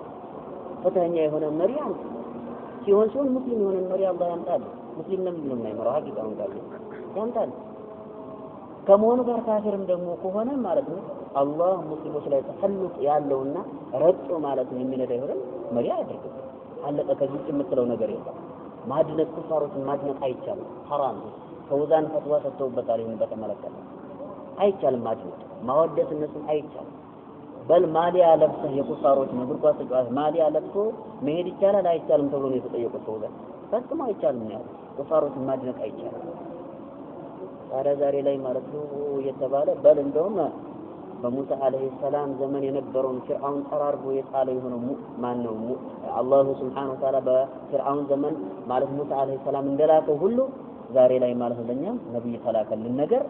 ፍትህኛ የሆነ መሪ አምጣ ሲሆን ሙስሊም የሆነ መሪ አላህ ያምጣል ሙስሊም ለምንድን ነው የማይመራው ሐቂቃውን ጋር ያምጣል ከመሆኑ ጋር ካፊርም ደግሞ ከሆነ ማለት ነው አላህ ሙስሊሞች ላይ ተሰልጥ ያለውና ረጭ ማለት ነው የሚነዳ ይሆናል መሪ አድርገው አለቀ ከዚህ የምትለው ነገር የለም ማድነቅ ኩፋሮችን ማድነቅ አይቻልም حرام ፈውዛን ፈትዋ ሰጥተውበታል ይሄን በተመለከተ አይቻልም ማድነቅ ማወደስ እነሱን አይቻልም በል ማሊያ ለብሰህ የኩፋሮች ንግር ኳስ ተጫዋች ማሊያ ለብሶ መሄድ ይቻላል አይቻልም ተብሎ ነው የተጠየቁት ፈውዛን ፈጽሞ አይቻልም ነው ኩፋሮችን ማድነቅ አይቻልም ዛሬ ላይ ማለት ነው የተባለ በል እንደውም በሙሳ አለይሂ ሰላም ዘመን የነበረውን ፍርዓውን ጠራርጎ የጣለው የሆነው ማን ነው አላሁ ሱብሓነሁ ወተዓላ በፍርዓውን ዘመን ማለት ሙሳ አለይሂ ሰላም እንደላከው ሁሉ ዛሬ ላይ ማለት ለኛ ነብይ ተላከልን ነገር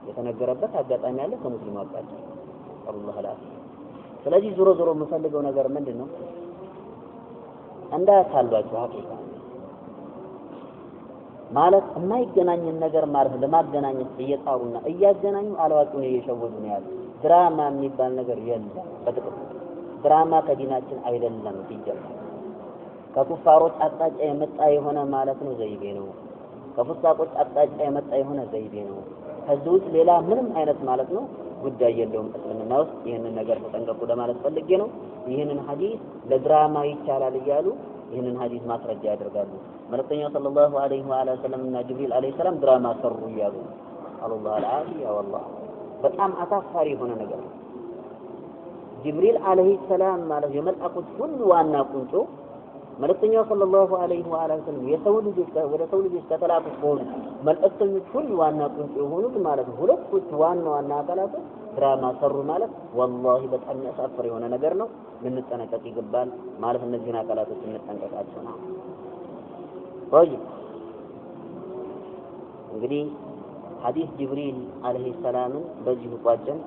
የተነገረበት አጋጣሚ አለ ከሙስሊሙ አባጭ አላህ አላህ ስለዚህ ዞሮ የምፈልገው ነገር ምንድነው እንዳታልባችሁ ሐቂቃ ማለት የማይገናኝን ነገር ማለት ለማገናኘት እየጣሩና እያገናኙ አላዋቂውን እየሸወዱ ነው ያለው ድራማ የሚባል ነገር የለም በጥቅም ድራማ ከዲናችን አይደለም ሲጀመር ከኩፋሮች አጣጫ የመጣ የሆነ ማለት ነው ዘይቤ ነው ከፍሳቆች አጣጫ የመጣ የሆነ ዘይቤ ነው ከዚህ ውጭ ሌላ ምንም አይነት ማለት ነው ጉዳይ የለውም እስልምና ውስጥ ይሄንን ነገር ተጠንቀቁ ለማለት ፈልጌ ነው ይሄንን ሐዲስ ለድራማ ይቻላል እያሉ ይሄንን ሐዲስ ማስረጃ ያደርጋሉ መልእክተኛው ሰለላሁ ዐለይሂ ወሰለም እና ጅብሪል ዐለይሂ ሰላም ድራማ ሰሩ ይያሉ አላህ አልዓፊያ ወላሂ በጣም አሳፋሪ የሆነ ነገር ጅብሪል ዐለይሂ ሰላም ማለት የመልአኮች ሁሉ ዋና ቁንጮ መልእክተኛው ሰለላሁ ዐለይሂ ወሰለም የሰው ልጆች ወደ ሰው ልጆች ከተላኩት ሆኑ መልእክተኞች ሁሉ ዋና ቁንጮ የሆኑት ማለት ሁለቱ ዋና አካላቶች ድራማ ሰሩ ማለት ወላሂ በጣም ያሳፍር የሆነ ነገር ነው ልንጠነቀቅ ይገባል ማለት እነዚህን አካላቶች እንጠንቀቃቸው ነው ወይ እንግዲህ ሐዲስ ጅብሪል ዐለይሂ ሰላም በዚህ ቋጨን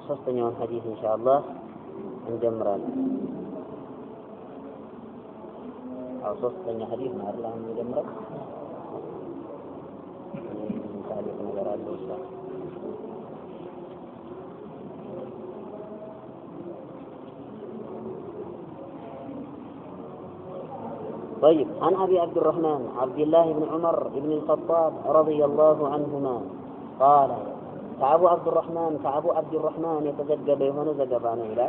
ሶስተኛውን ሐዲስ ኢንሻአላህ እንጀምራለን ሶስተኛ ሐዲስ ነው አላህ እንጀምራለን ታሪክ ነገር አለው طيب عن أبي عبد الرحمن عبد الله بن عمر بن الخطاب رضي الله عنهما قال كعب عبد الرحمن يتزجب هنا زجبان إلى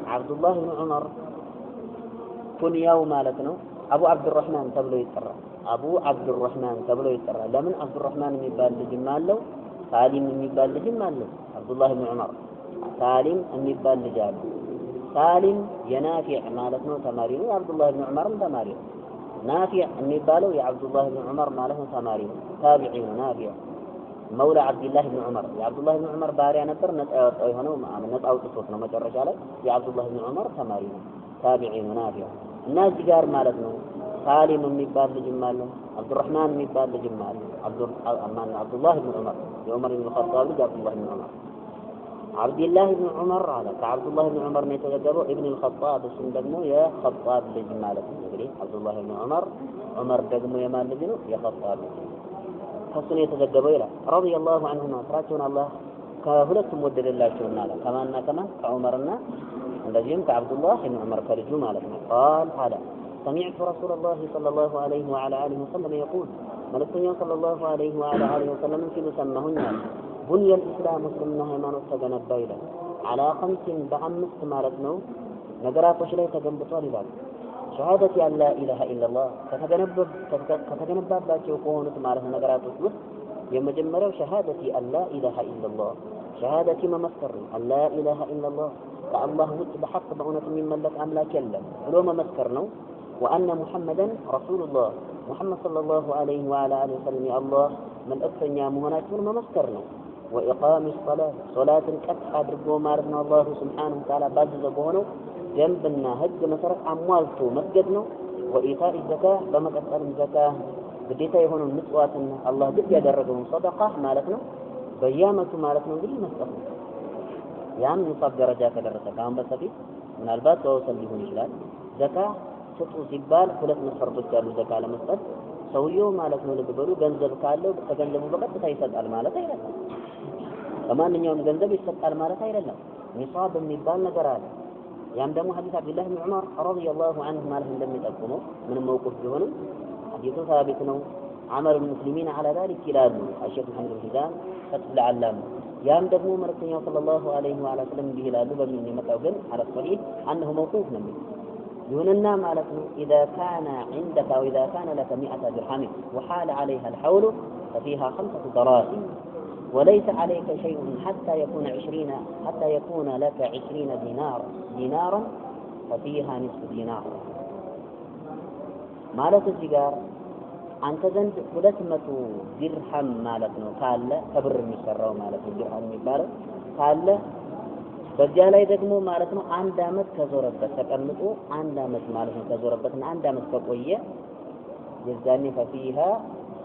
عبد الله بن عمر كن يوم مالتنا أبو عبد الرحمن تبلو يترى لمن عبد الرحمن يبال لجمال له سالم يبال لجمال له عبد الله بن عمر سالم يبال لجال سالم ينافع مالتنا تمارين عبد الله بن عمر تمارين نافع يبالو يا عبد الله بن عمر ماله تمارين تابعين نافع مولى عبد الله بن عمر يا عبد الله بن عمر باري نبر نتاو هنا نتاو تصوت ነው መጨረሻ ላይ يا عبد الله بن عمر تمارين تابعين نافع الناس ጋር ማለት ነው سالم የሚባል ልጅም አለ عبد الرحمن የሚባል ልጅም አለ عبد الله بن عمر የዑመር ኢብኑ ኸጣብ ልጅ عبد الله بن عمر عبد الله بن عمر على عبد الله بن عمر ነው የተዘገበው ابن الخطاب እሱም ደግሞ የኸጣብ ልጅ ማለት ነው እንግዲህ عبد الله بن عمر ደግሞ የማን ልጅ ነው የኸጣብ ከሱን የተዘገበው ይላል رضي الله عنهما ፍራቸውን አላህ ከሁለቱም ወደደላቸውና አለ ከማንና ከማን ከዑመርና እንደዚህም ከአብዱላህ ኢብኑ ዑመር ከልጁ ማለት ነው قال هذا سمعت رسول الله صلى الله عليه وعلى اله وسلم يقول ملكنا صلى الله عليه وعلى اله وسلم في سمهنا بني الاسلام مسلمنا ሃይማኖት ተገነባ ይላል على خمس በአምስት ማለት ነው ነገራቶች ላይ ተገንብቷል ይላል ሸሃደቲ አላ ኢላሃ ኢላላህ ከተገነባባቸው ከሆኑት ማለት ነገራቶች ውስጥ የመጀመሪያው ሸሃደቲ አላ ኢላሃ ኢላላህ ሸሃደቲ መመስከር አላ ኢላሃ ኢላላህ ከአላህ ውጭ በሐቅ በእውነት የሚመለክ አምላክ የለም ብሎ መመስከር ነው وأن محمدا رسول الله محمد صلى الله عليه وعلى آله وسلم يا الله من أكثر مهناتون ما مسكرنا وإقام الصلاة صلاة كتح أدرقوا مارنا الله سبحانه وتعالى بعد زبونه جنبنا هج مسرق أموالته مسجدنا وإيتاء الزكاة بما تسأل الزكاة بديتا يهون المسواتنا الله قد يدرقهم صدقة مالتنا بيامة مالتنا قد مسألنا يعني نصاب درجات درسة كان بسكي من البات ووصل لهم إجلال زكاة سطو سبال ثلاث مسفرتوች አሉ ዘካ ለመስጠት ሰውየው ማለት ነው ለበሩ ገንዘብ ካለው ከገንዘቡ በቀጥታ ይሰጣል ማለት አይደለም በማንኛውም ገንዘብ ይሰጣል ማለት አይደለም ኒሳብ የሚባል ነገር አለ ያም ደግሞ ሐዲስ አብዱላህ ኢብኑ ዑመር ረዲየላሁ ዐንሁ ማለት እንደሚጠቁመው ምንም መውቁፍ ቢሆንም ሐዲሱ ثابت ነው عمل المسلمين على ذلك ይላሉ الشيخ محمد الحزام فتح العلام ያም ደግሞ መልእክተኛው ሰለላሁ ዐለይሂ ወሰለም ይላሉ በምን የመጣው ግን على الصحيح انه موقوف ነው يوننا مالتنا إذا كان عندك أو إذا كان لك 100 درهم وحال عليها الحول ففيها 5 دراهم وليس عليك شيء حتى يكون لك 20 دينارا ففيها نصف دينار مالت الزجار أنت زند 200 درهم مالتنا قال كبر المسرة مالتنا درهم مبارك قال በዚያ ላይ ደግሞ ማለት ነው አንድ አመት ከዞረበት ተቀምጦ አንድ አመት ማለት ነው ከዞረበትና አንድ አመት ከቆየ የዛኔ ففيها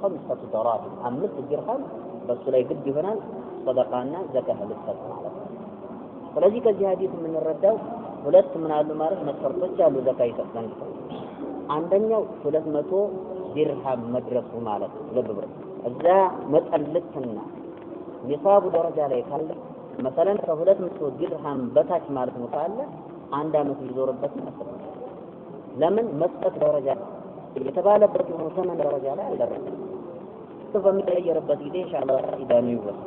5 دراهم 5 درهم በሱ ላይ ግድ ይሆናል ሰደቃና ዘካህ ልትሰጥ ማለት ነው ስለዚህ ከዚህ ሐዲስ የምንረዳው ሁለት ምን አሉ ማለት መስፈርቶች አሉ ዘካ ይሰጣል አንደኛው 200 ድርሃም መድረሱ ማለት ነው ለብር እዛ መጠልትና ኒሳቡ ደረጃ ላይ ካለ مثلا ከሁለት መቶ ድርሃም በታች ማለት ነው ካለ አንድ አመት ይዞርበት መስጠት ለምን መስጠት ደረጃ የተባለበት የሆነ ተመን ደረጃ ላይ አልደረሰም በሚቀየርበት ጊዜ ኢንሻአላህ ኢዳኑ ይወስ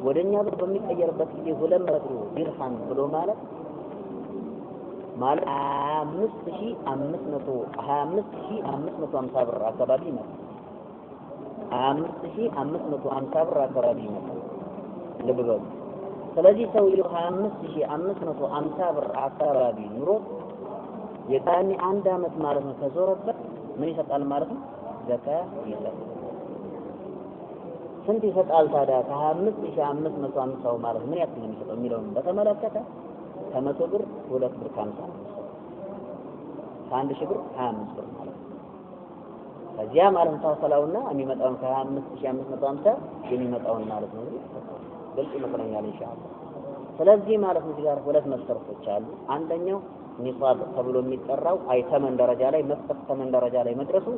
ወደኛ ብር በሚቀየርበት ጊዜ 200 ድርሃም ብሎ ማለት 5550 ብር አካባቢ ነው 5550 ብር አካባቢ ነው ለብሩ ስለዚህ ሰውየው 25550 ብር አካባቢ ኑሮ የታኒ አንድ አመት ማለት ነው ከዞረበት ምን ይሰጣል ማለት ነው ዘካ ይሰጣል ስንት ይሰጣል ታዲያ ከ5550 ማለት ምን ያክል ነው የሚሰጠው የሚለውን በተመለከተ ከ100 ብር 2 ብር 50 ከአንድ ሺህ ብር 25 ብር ማለት ነው ከዚያ ማለት ታሰላውና የሚመጣውን ከ5550 የሚመጣውን ማለት ነው ግልጽ ይመስለኛል ኢንሻአላህ ስለዚህ ማለት ነው ጋር ሁለት መስፈርቶች አሉ አንደኛው ኒሳብ ተብሎ የሚጠራው አይተመን ደረጃ ላይ መስጠት ተመን ደረጃ ላይ መድረሱ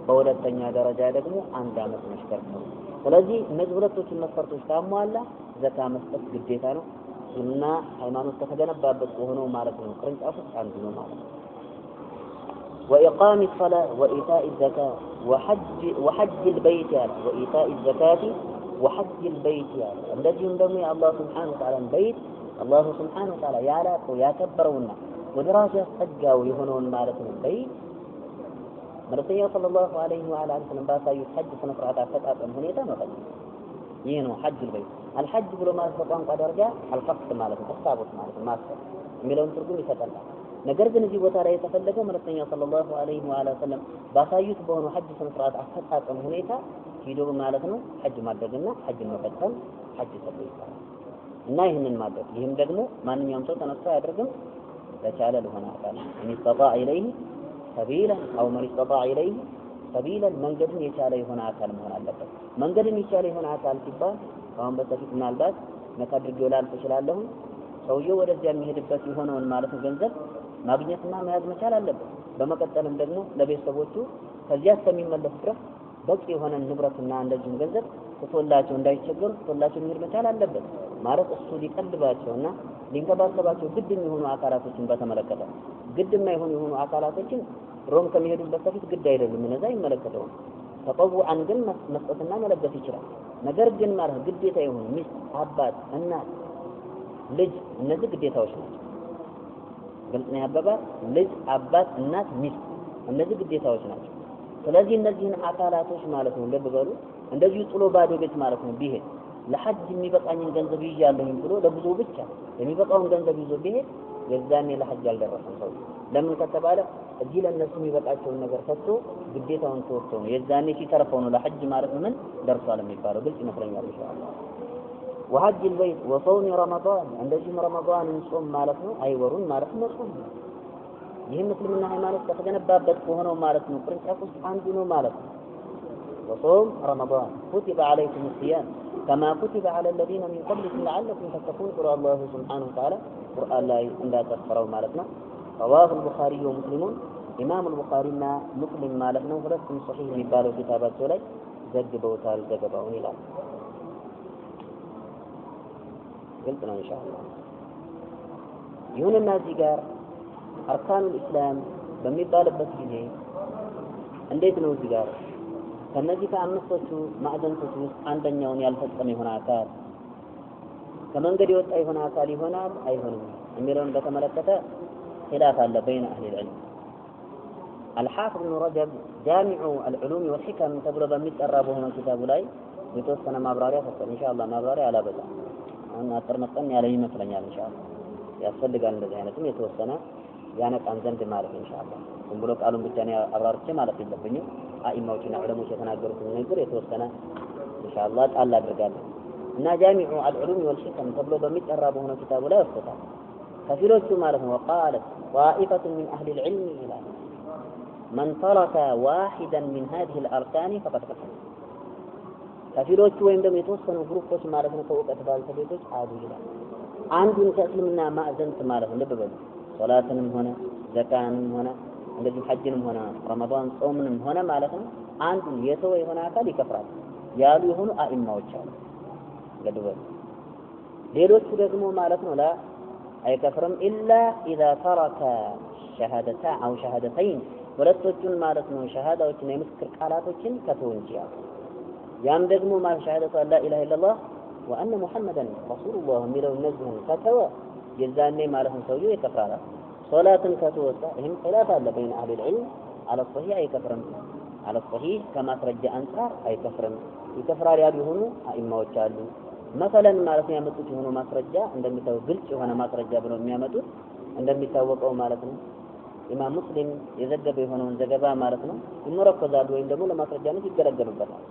በሁለተኛ ደረጃ ደግሞ አንድ አመት መስፈርት ነው ስለዚህ እነዚህ ሁለቶች መስፈርቶች ታሟላ ዘካ መስጠት ግዴታ ነው እና ሃይማኖት ከተገነባበት ሆኖ ማለት ነው ቅርንጫፎች አንዱ ነው ማለት ነው وإقام الصلاة وإيتاء الزكاة وحج البيت وإيتاء الزكاة وحج البيت እንደዚሁም ደግሞ የአላህ Subhanahu Wa Ta'ala በይት አላህ Subhanahu Wa Ta'ala ያላቀው ያከበረውና ወደ ራሱ ያስጠጋው የሆነውን ማለት ነው በይት መልእክተኛው ሰለላሁ ዐለይሂ ወሰለም ባሳዩት ሐጅ ስነ ስርዓት አፈጣጠም ሁኔታ ነው ይሄ ነው ሐጅ البيت الحج ብሎ ማለት በቋንቋ ደረጃ አልቀስድ ማለት ነው ተሳቦት ማለት ነው ማሰብ የሚለውን ትርጉም ይሰጣል ነገር ግን እዚህ ቦታ ላይ የተፈለገው መልእክተኛው ሰለላሁ ዐለይሂ ወሰለም ባሳዩት በሆነው ሐጅ ስነ ስርዓት አፈጣጠም ሁኔታ ሂዶ ማለት ነው ሐጅ ማድረግና ሐጅ መፈጸም ሐጅ ተብሏል እና ይሄንን ማድረግ ይሄም ደግሞ ማንኛውም ሰው ተነስቶ ያደርግም ለቻለ ለሆነ አካል የሚስተጣ ኢለይሂ ሰቢላ አው ማን ይስተጣ ኢለይሂ ሰቢላ መንገድን የቻለ የሆነ አካል መሆን አለበት መንገድን የቻለ የሆነ አካል ሲባል አሁን በተፊት ምናልባት መካድርገው ላልፍ ይችላል ሰውየው ወደዚያ የሚሄድበት የሆነውን ማለት ነው ገንዘብ ማግኘትና መያዝ መቻል አለበት በመቀጠልም ደግሞ ለቤተሰቦቹ ከዚያ እስከሚመለስ ድረስ በቂ የሆነ ንብረትና እንደዚህም ገንዘብ ተቶላቸው እንዳይቸገሩ ተቶላቸው መሄድ መቻል አለበት ማለት እሱ ሊቀልባቸውና ሊንከባከባቸው ግድ የሚሆኑ አካላቶችን በተመለከተ ግድ የማይሆኑ አካላቶችን ሮም ከመሄዱበት በፊት ግድ አይደለም እነዛ ይመለከተው ተቀውአን ግን መስጠትና መለገስ ይችላል ነገር ግን ማለት ግዴታ የሆኑ ሚስት አባት እናት ልጅ እነዚህ ግዴታዎች ናቸው ግልጽ ነው ያባባል ልጅ አባት እናት ሚስት እነዚህ ግዴታዎች ናቸው ስለዚህ እነዚህን አካላቶች ማለት ነው ለበበሉ እንደዚህ ጥሎ ባዶ ቤት ማለት ነው ቢሄድ ለሐጅ የሚበቃኝን ገንዘብ ይያለኝ ብሎ ለጉዞ ብቻ የሚበቃውን ገንዘብ ይዞ ቢሄድ የዛኔ ለሐጅ አልደረሰም ሰው ለምን ከተባለ እዚህ ለነሱ የሚበቃቸውን ነገር ሰጥቶ ግዴታውን ተወጥቶ ነው የዛኔ ሲተርፈው ነው ለሐጅ ማለት ምን ደርሷል የሚባለው ግልጽ ይመስለኛል ኢንሻአላህ وحج البيت وصوم رمضان እንደዚህ ረመዳን ጾም ማለት ነው አይወሩን ማለት ነው ጾም ይህም እስልምና ሃይማኖት ከተገነባበት ሆኖ ማለት ነው ቅርንጫፍ ውስጥ አንዱ ነው ማለት ነው وصوم رمضان كتب عليكم الصيام كما كتب على الذين من قبلكم لعلكم تتقون قال الله سبحانه وتعالى قرآن لا تكفروا مالتنا رواه البخاري ومسلم إمام البخاري مسلم مالتنا ولكن صحيح የሚባለው ኪታባቸው ላይ ዘግበውታል ዘገባውን ይላል ግልጽ ነው ኢንሻአላህ ይሁንና እዚህ ጋር አርካኑል ኢስላም በሚባልበት ጊዜ እንዴት ነው እዚህ ጋር ከነዚህ ከአምስቶቹ ማዕዘንቶች ውስጥ አንደኛውን ያልፈጸመ የሆነ አካል ከመንገድ የወጣ የሆነ አካል ይሆናል አይሆንም የሚለውን በተመለከተ خلاف አለ بين اهل العلم الحافظ ابن رجب جامع العلوم والحكم ተብሎ በሚጠራ በሆነ ኪታቡ ላይ የተወሰነ ማብራሪያ ሰጥቷል ኢንሻአላህ ማብራሪያ አላበዛ አሁን አጥርመጠን ያለ ይመስለኛል ኢንሻአላህ ያስፈልጋል እንደዚህ አይነትም የተወሰነ ያነቃን ዘንድ ማለት ኢንሻአላህ ዝም ብሎ ቃሉን ብቻ ነው አብራርቼ ማለት የለብኝም አኢማዎችና ዑለሞች የተናገሩት ነገር የተወሰነ ኢንሻአላህ ጣል አድርጋለሁ እና ጃሚዑ አልዑሉም ወልሂከም ተብሎ በሚጠራ በሆነ ኪታቡ ላይ ወስደታል ከፊሎቹ ማለት ነው وقالت طائفة من أهل العلم إلى من ترك واحدا من هذه الأركان فقد كفر ከፊሎቹ ወይም ደግሞ የተወሰኑ ግሩፖች ማለት ነው ከውቀት ባልተቤቶች አዱ ይላል አንዱን ከእስልምና ማዕዘንት ማለት ነው ልብ በሉ ሶላትንም ሆነ ዘካንም ሆነ እንደዚህ ሐጅንም ሆነ ረመዳን ጾምንም ሆነ ማለት ነው አንዱን የተወ የሆነ አካል ይከፍራል ያሉ የሆኑ አኢማዎች አሉ ልብ በሉ ሌሎቹ ደግሞ ማለት ነው ላ አይከፍርም ኢላ اذا ترك شهادتين او شهادتين ሁለቶቹን ማለት ነው ሸሃዳዎችን የምስክር ቃላቶችን ከተው እንጂ ያም ደግሞ ማለት ሸሃደቱ ላ ኢላሃ ኢላላህ ወአነ ሙሐመደን ረሱሉላህ የሚለው እነዚህን ከተወ የዛኔ ማለት ነው ሰውየው ይከፍራል ሶላትን ከተወጣ ይህም ኺላፍ አለ በይነ አህሊ العلم على الصحيح አይከፍርም على الصحيح ከማስረጃ አንፃር አይከፍርም ይከፍራል ያሉ የሆኑ አኢማዎች አሉ مثلا ማለት ነው ያመጡት የሆኑ ማስረጃ እንደሚታወቅ ግልጽ የሆነ ማስረጃ ብለው የሚያመጡት እንደሚታወቀው ማለት ነው ኢማም ሙስሊም የዘገበው የሆነውን ዘገባ ማለት ነው ይመረኮዛሉ ወይም ደግሞ ለማስረጃነት ይገለገሉበታል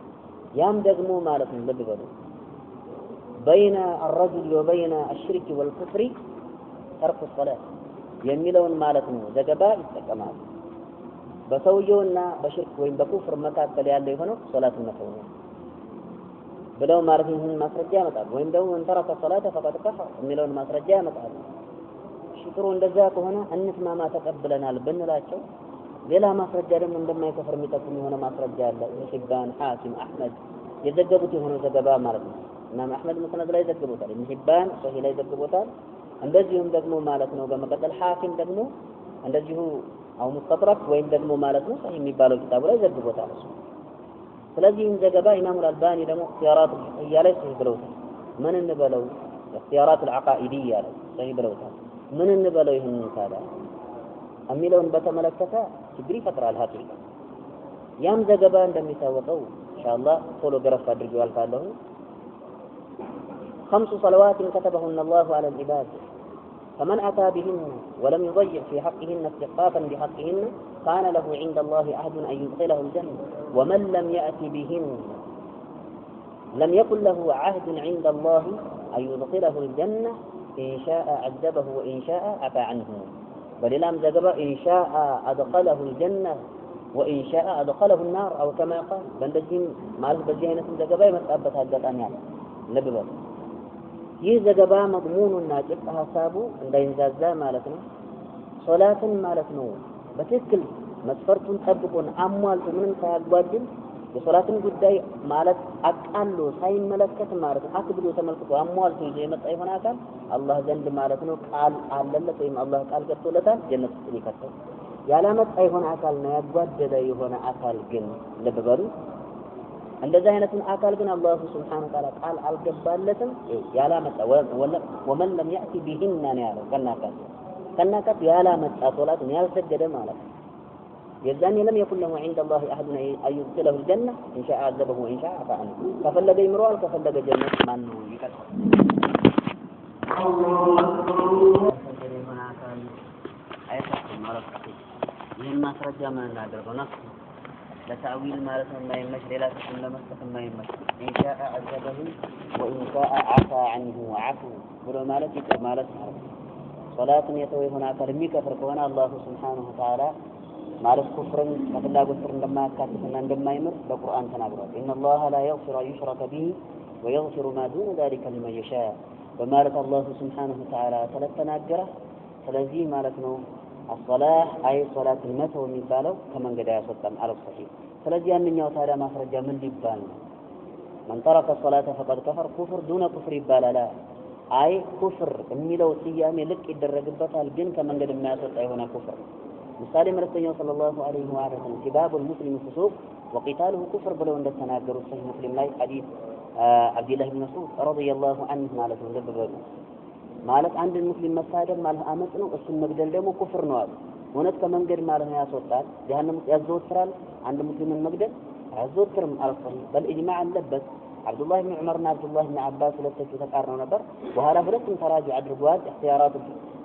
ያም ደግሞ ማለት ነው ልብ በሉ بين الرجل وبين الشرك والكفر ترك الصلاة የሚለውን ማለት ነው ዘገባ ይጠቀማል በሰውየውና በሽርክ ወይም በኩፍር መካከል ያለው የሆነው ሶላትን መተው ነው ብለው ማለት ይህን ማስረጃ ያመጣሉ ወይም ደግሞ እንተረከ ሶላተ ፈቀድ ከፈር የሚለውን ማስረጃ ያመጣሉ ሽጥሩ እንደዛ ከሆነ እንስማማ ተቀብለናል ብንላቸው ሌላ ማስረጃ ደግሞ እንደማይከፍር የሚጠቁም የሆነ ማስረጃ አለ ኢብን ሐኪም አህመድ የዘገቡት የሆነ ዘገባ ማለት ነው እና አህመድ ሙስነድ ላይ ዘግቦታል ኢብን ሶሂህ ላይ ዘግቦታል እንደዚሁም ደግሞ ማለት ነው በመቀጠል ሐኪም ደግሞ እንደዚሁ አው ሙስተድረክ ወይም ደግሞ ማለት ነው ሶሂህ የሚባለው ኪታቡ ላይ ዘግቦታል ስለዚህ ዘገባ ኢማሙ አልባኒ ደግሞ اختيارات እያለ ሶሂህ ብለውታል ምን እንበለው اختيارات العقائدية ላይ ሶሂህ ብለውታል ምን እንበለው ይሄን ታዲያ የሚለውን በተመለከተ ችግር ይፈጥራል ሐቂቃ ያም ዘገባ እንደሚታወቀው ኢንሻአላህ ቶሎ ገረፍ አድርገው አልፋለሁ 5 صلوات كتبهن الله على العباد فمن أتى بهن ولم يضيع في حقهن استحقاقا بحقهن كان له عند الله عهد أن يدخله الجنة ومن لم يأت بهن لم يكن له عهد عند الله أن يدخله الجنة إن شاء عذبه وإن شاء عفى عنه بللام زجبا إن شاء أدخله الجنة وإن شاء أدخله النار أو كما يقال بندجين مالك بجينة زجبا يمتأبت هذا الأنيان لببا ይህ ዘገባ መضمونና ጭብጥ ሐሳቡ እንዳይንዛዛ ማለት ነው ሶላትን ማለት ነው በትክክል መስፈርቱን ጠብቆን አሟልቶ ምንም ሳያጓድል የሶላትን ጉዳይ ማለት አቃሎ ሳይመለከት ማለት ነው አክብዶ ተመልክቶ አሟልቶ ይዞ የመጣ ይሆን አካል አላህ ዘንድ ማለት ነው ቃል አለለት ወይም አላህ ቃል ገብቶለታል ጀነት ውስጥ ይከተል ያላመጣ ይሆን አካል ነው ያጓደለ የሆነ አካል ግን ለበበሩ እንደዛ አይነቱን አካል ግን አላህ Subhanahu Wa Ta'ala ቃል አልገባለትም ያላመጣ ወመን ለም ያቲ ቢሂና ነው ያለው ከናካት ያላመጣ ሶላትን ያልሰገደ ማለት የዛኔ ለም يكن له عند الله أحد أن يدخله الجنة إن شاء عذبه وإن شاء عفى عنه ከፈለገ ይምረዋል ከፈለገ ጀነት ማን ነው ይቀጥል አላሁ አክበር ይህን ማስረጃ ምን እናደርገው? ነፍስ ለታዊል ማለት ነው የማይመች ሌላ ትርጉም ለመስጠት የማይመች ኢንሻአ አዘበሁ ወኢንሻአ አፋ ዐንሁ አፉ ብሎ ማለት ይቅር ማለት ነው። ሶላትን የተወ የሆነ አካል የሚከፍር ከሆነ አላሁ ሱብሓነሁ ወተዓላ ማለት ኩፍርን ከፍላጎት ስር እንደማያካትትና እንደማይምር በቁርአን ተናግሯል። ኢነላሀ ላ የግፊሩ አን ዩሽረከ ቢሂ ወየግፊሩ ማ ዱነ ዛሊከ ሊመን የሻእ በማለት አላሁ ሱብሓነሁ ወተዓላ ስለተናገረ ስለዚህ ማለት ነው الصلاة أي صلاة المتو የሚባለው ከመንገድ ያስወጣም አልሰሂህ ስለዚህ ያንኛው ታዲያ ማስረጃ ምን ሊባል ነው من ترك الصلاة فقد كفر كفر دون كفر ይባላል አይ ኩፍር የሚለው ስያሜ ልክ ይደረግበታል ግን ከመንገድ የማያስወጣ የሆነ ኩፍር ምሳሌ መልእክተኛው ሰለላሁ ዐለይሂ ወሰለም ሲባቡል ሙስሊም ፍሱቅ وقتاله كفر ብለው እንደተናገሩ ሰሂህ ሙስሊም ላይ ሐዲስ አብዱላህ ኢብኑ መስዑድ ረዲየላሁ ዐንሁ ማለት ነው ለበበሉ ማለት አንድ ሙስሊም መሳደብ ማለት አመጽ ነው እሱን መግደል ደግሞ ኩፍር ነው አሉ እውነት ከመንገድ ማለት ነው ያስወጣል ጀሃነም ውስጥ ያዘወትራል አንድ ሙስሊምን መግደል አያዘወትርም አልሰሂህ በልኢጅማዕ አለበት አብዱላህ ኢብኑ ዑመር እና አብዱላህ ኢብኑ አባስ ሁለቱ ተቃርነው ነበር በኋላ ሁለቱም ተራጁ አድርገዋል اختيارات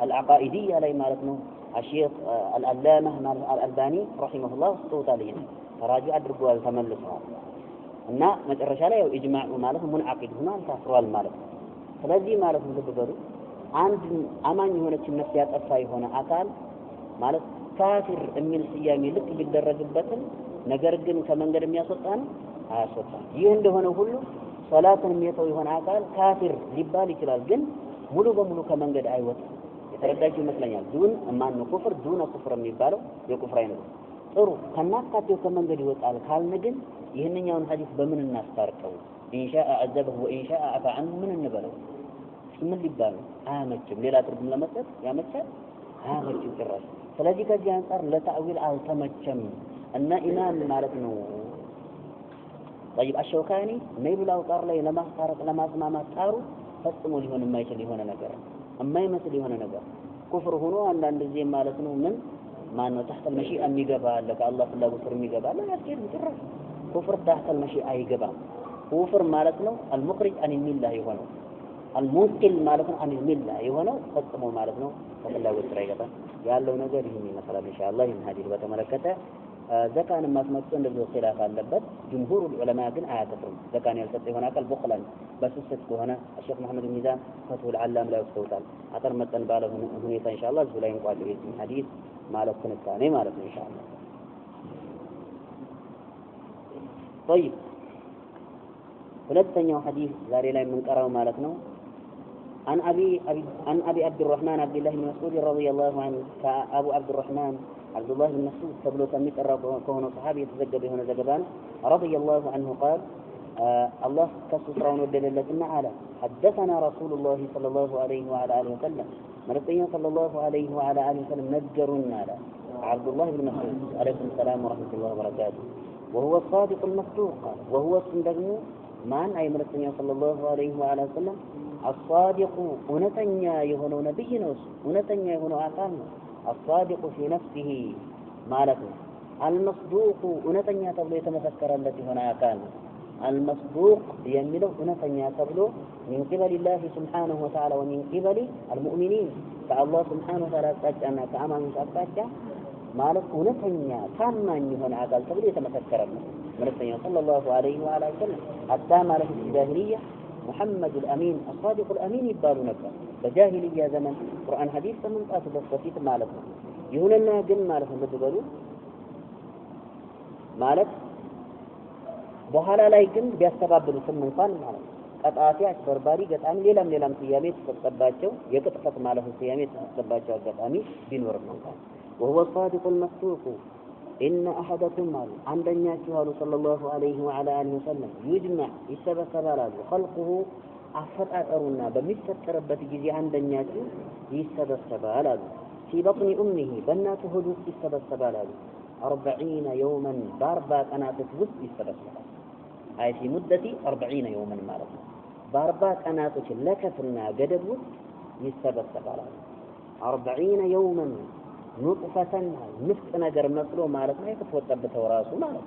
العقائدية ላይ ማለት ነው الشيخ العلامة الألباني رحمه الله استوتالي ተራጁ አድርገዋል ተመልሰዋል እና መጨረሻ ላይ ያው ኢጅማዕ ማለት ሙንዓቂድ ሆኗል ታስሯል ማለት ነው ስለዚህ ማለት ነው ልብ በሉ አንድ አማኝ የሆነች ነፍስ ያጠፋ የሆነ አካል ማለት ካፊር የሚል ስያሜ ልክ ቢደረግበትም ነገር ግን ከመንገድ የሚያስወጣ ነው አያስወጣም ይህ እንደሆነ ሁሉ ሶላትን የሚተው የሆነ አካል ካፊር ሊባል ይችላል ግን ሙሉ በሙሉ ከመንገድ አይወጣም የተረዳችሁ ይመስለኛል ዱን ማን ነው ኩፍር ዱነ ኩፍር የሚባለው የኩፍር አይነት ጥሩ ከናካቴው ከመንገድ ይወጣል ካልን ግን ይህንኛውን ሐዲስ በምን እናስታርቀው ኢንሻአ አዘበሁ ወኢንሻአ አፋ ዐን ምን እንበለው ምን ሊባል አያመችም ሌላ ትርጉም ለመስጠት ያመቻል አያመችም ጭራሽ ስለዚህ ከዚህ አንፃር ለታዊል አልተመቸም እና ኢማም ማለት ነው طيب الشوكاني ነይሉ አውጣር ላይ ለማስታረቅ ለማስማማት ጣሩ ፈጽሞ ሊሆን የማይችል የሆነ ነገር የማይመስል የሆነ ነገር ኩፍር ሆኖ አንዳንድ ጊዜ ማለት ነው ምን ማን ነው تحت المشيئة የሚገባ አለ ከአላህ ፍላጎት ስር የሚገባ አለ ያስኬድ ጭራሽ ኩፍር تحت المشيئة አይገባም ኩፍር ማለት ነው المخرج عن الملة የሆነው المنقل ማለት ነው عن الملة የሆነው ፈጽሞ ማለት ነው ከፍላጎት ስር አይገባም ያለው ነገር ይሄን ይመስላል ኢንሻአላህ ይሄን ሐዲስ በተመለከተ ዘካን ማስመጡ እንደዚህ ኺላፍ አለበት ጅምሁሩ ዑለማ ግን አያከፍሩም ዘካን ያልሰጠ የሆነ አካል በخላን በስስት ከሆነ ሼክ መሐመድ ሚዛን ፈትሁል ዓላም ላይ ወስደውታል አጠር መጠን ባለ ሁኔታ ኢንሻአላህ እዚህ ላይ እንቋጭው ይሄን ሐዲስ ማለት ትንታኔ ማለት ነው ኢንሻአላህ طيب ሁለተኛው ሐዲስ ዛሬ ላይ የምንቀራው ማለት ነው عن أبي عبد الرحمن عبد الله بن مسعود رضي الله عنه كأبو عبد الرحمن عبد الله بن مسعود تبلو تميت كونه صحابي يتزجب هنا زجبان رضي الله عنه قال الله كسرون ودللتنا على حدثنا رسول الله صلى الله عليه وعلى آله وسلم مرتين صلى الله عليه وعلى آله وسلم نجرنا على عبد الله بن مسعود عليكم السلام ورحمة الله وبركاته وهو الصادق المصدوق وهو صندقنا من أي مرتين صلى الله عليه وعلى وسلم الصادق ونتنيا يهونو نبي نوس ونتنيا يهونو آقامنا الصادق في نفسه مالته المصدوق ونتنيا تبلو يتمذكر التي هنا آقامنا المصدوق يملو ونتنيا تبلو من قبل الله سبحانه وتعالى ومن قبل المؤمنين فالله سبحانه وتعالى أتجعنا كأمان أتجع مالك ونتنيا كمان يهون آقال تبلو يتمذكر التي صلى الله عليه وعلى وسلم حتى مالك في الجاهلية محمد الأمين الصادق الأمين يبالو نبا بجاهلية زمن قرآن حديث من قاتل الصفيت مالكنا يهون لنا قل مالكنا بدبالو مالك بحالا لا يقل بيستبابلو ثم انسان مالك قطعاتي برباري قطعامي ليلام سيامي تستباتشو يقطفت ماله سيامي تستباتشو قطعامي بنور المنقان وهو الصادق المصدوق إن أحدكم مال عندنا شهر صلى الله عليه وعلى آله وسلم يجمع يسبسبال خلقه أفتأرنا بمستقربة جزي عندنا يسبسبال في بطن أمه بنات هدوث يسبسبال 40 يوما باربات أنا تثبت يسبسبال أي في مدة 40 يوما مالك باربات أنا تشلكفنا قدر يسبسبال 40 يوما نطفة نفس ነገር መስሎ ማለት ነው የተፈጠበው ራሱ ማለት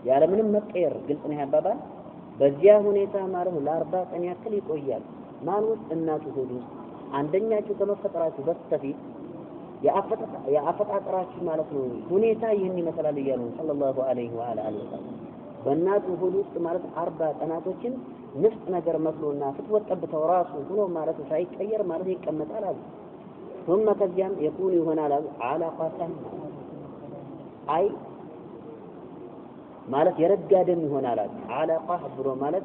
ያለ ምንም መቀየር ግልጽ ነው ያባባል በዚያ ሁኔታ ማለት ለ40 ቀን ያክል ይቆያል ማለት እናቱ ሆዱ አንደኛችሁ ከመፈጠራችሁ በስተፊት የአፈጣጠራችሁ ማለት ነው ሁኔታ ይህን ይመስላል እያሉ ሰለላሁ ዐለይሂ ወሰለም በእናቱ ሆድ ውስጥ ማለት 40 ቀናቶችን ንፍጥ ነገር መስሎና ፍትወት ጠብተው ራሱ ሆኖ ማለት ሳይቀየር ማለት ይቀመጣል አሉ። ثم ከዚያም يكون ይሆናል علقة አይ ማለት የረጋ ደም ይሆናል አሉ። علقة ብሎ ማለት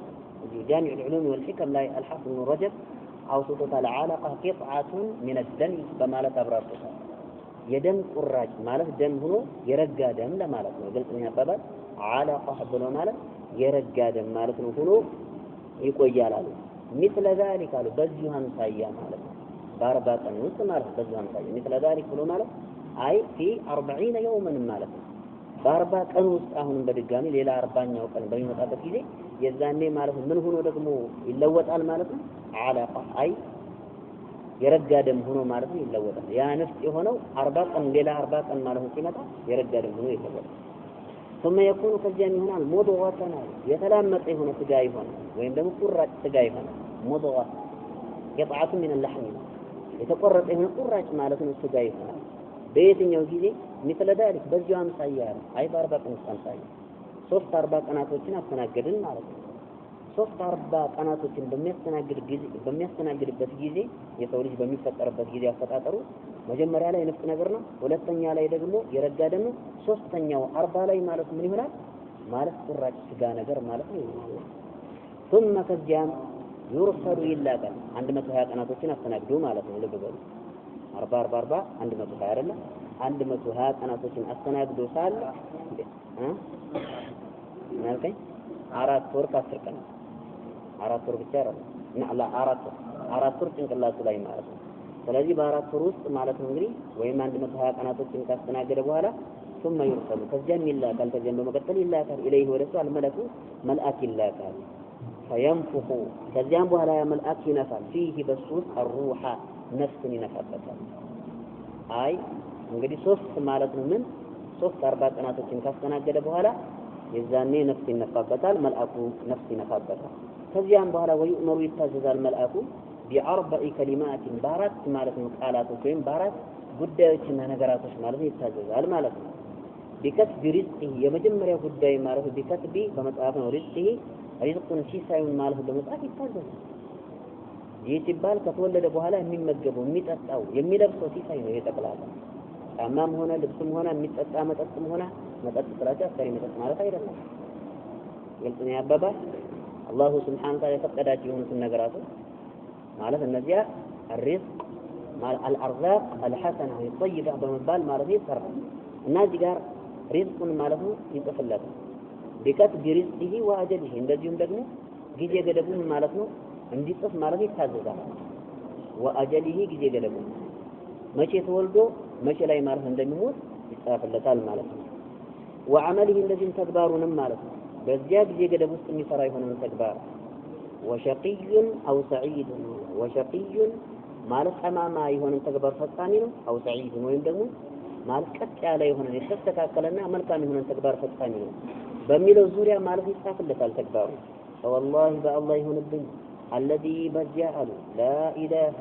جامع العلوم والحكم ላይ الحافظ بن رجب አውጥቶታል። علقة قطعة من الدم በማለት አብራርቶታል። የደም ቁራጭ ማለት ደም ሆኖ የረጋ ደም ለማለት ነው። ግልጽ ነው ያባባል። علقة ብሎ ማለት የረጋ ደም ማለት ነው ሆኖ ይቆያል አሉ። مثل ذلك አሉ በዚሁ አምሳያ ማለት ነው በ40 ቀን ውስጥ ማለት በዚሁ አምሳያ مثل ذلك ብሎ ማለት አይ في 40 يوما ማለት ነው በ40 ቀን ውስጥ አሁንም በድጋሚ ሌላ 40ኛው ቀን በሚመጣበት ጊዜ የዛኔ ማለት ምን ሆኖ ደግሞ ይለወጣል ማለት ነው። علقة አይ የረጋ ደም ሆኖ ማለት ነው ይለወጣል። ያ ነፍስ የሆነው 40 ቀን ሌላ 40 ቀን ማለት ነው ሲመጣ የረጋ ደም ሆኖ ይለወጣል። ثم يكون ከዚያም ይሆናል مضغة የተላመጠ የሆነ ስጋ ይሆናል ወይም ደግሞ ቁራጭ ስጋ ይሆናል። مضغة قطعة من اللحم የተቆረጠ የሆነ ቁራጭ ማለት ነው ስጋ ይሆናል። በየትኛው ጊዜ مثل ذلك በዚሁ አምሳያ አይ በ40 ቀን ውስጥ አምሳያ 40 ቀናቶችን አስተናገድን ማለት ነው። 40 ቀናቶችን በሚያስተናግድበት ጊዜ የሰው ልጅ በሚፈጠርበት ጊዜ አፈጣጠሩ መጀመሪያ ላይ ንፍጥ ነገር ነው፣ ሁለተኛ ላይ ደግሞ የረጋ ደም ነው፣ ሶስተኛው 40 ላይ ማለት ምን ይሆናል ማለት ቁራጭ ስጋ ነገር ማለት ነው። ثم ከዚያም ይርሰሉ ይላካል 120 ቀናቶችን አስተናግዱ ማለት ነው። ልብ በሉ 40 120 አይደለም 120 ቀናቶችን አስተናግዶ ሳለ ማለት 4 ወር ከ10 ቀን 4 ወር ብቻ አይደለም እና 4 ወር ጭንቅላቱ ላይ ማለት ነው። ስለዚህ በ4 ወር ውስጥ ማለት ነው እንግዲህ ወይም 120 ቀናቶችን ካስተናገደ በኋላ ثم يرسل ከዚያም ይላካል ከዚያም በመቀጠል ይላካል ኢለይሂ ወደሱ አልመለኩ መልአክ ይላካል فينفخ ከዚያም በኋላ ያ መልአክ ይነፋል فيه በሱስ الروح ነፍስን ይነፋበታል። አይ እንግዲህ 3 ማለት ነው ምን 40 ቀናቶችን ካስተናገደ በኋላ የዛኔ ነፍስ ይነፋበታል መልአኩ ነፍስ ይነፋበታል። ከዚያም በኋላ ወይኡመሩ ይታዘዛል መልአኩ بأربع كلمات በአራት ማለት ነው ቃላቶች ወይም በአራት ጉዳዮችና ነገራቶች ማለት ነው ይታዘዛል ማለት ነው። ቢከትብ ሪዝቅህ የመጀመሪያው ጉዳይ ማለት ቢከትብ በመጽሐፍ ነው ሪዝቅህ ሪዝቁን ሲሳዩን ማለት በመጽሐፍ ይታዘዛል። ይህ ሲባል ከተወለደ በኋላ የሚመገበው የሚጠጣው የሚለብሰው ሲሳይ ነው የጠቅላላ ጫማም ሆነ ልብስም ሆነ የሚጠጣ መጠጥም ሆነ መጠጥ ስላቸው አስከሪ መጠጥ ማለት አይደለም። ግልጽ ነው ያባባል። አላሁ ሱብሓነሁ ወተዓላ የፈቀዳቸው የሆኑትን ነገራቶች ማለት እነዚያ الرزق الارزاق الحسنه الطيبه በመባል ማለት ይሰራል እና እዚህ ጋር ሪዝቁን ማለት ነው ይጽፍለታል ቢከትብ ሪዝቅህ ወአጀልህ እንደዚሁም ደግሞ ጊዜ ገደቡን ማለት ነው እንዲጽፍ ማለት ይታዘዛል። ወአጀልህ ጊዜ ገደቡ መቼ ተወልዶ መቼ ላይ ማለት እንደሚሞት ይጻፍለታል ማለት ነው። ወዐመልህ እንደዚህም ተግባሩንም ማለት ነው በዚያ ጊዜ ገደብ ውስጥ የሚሰራ የሆነውን ተግባር وشقي أو سعيد وشقي ማለት ጠማማ የሆነን ተግባር ፈጻሚ ነው أو سعيد ወይም ደግሞ ማለት ቀጥ ያለ የሆነ የተስተካከለና መልካም የሆነን ተግባር ፈጻሚ ነው በሚለው ዙሪያ ማለት ይጻፍለታል ተግባሩ። والله በአላህ ይሁንብኝ الذي በዚያሉ لا إله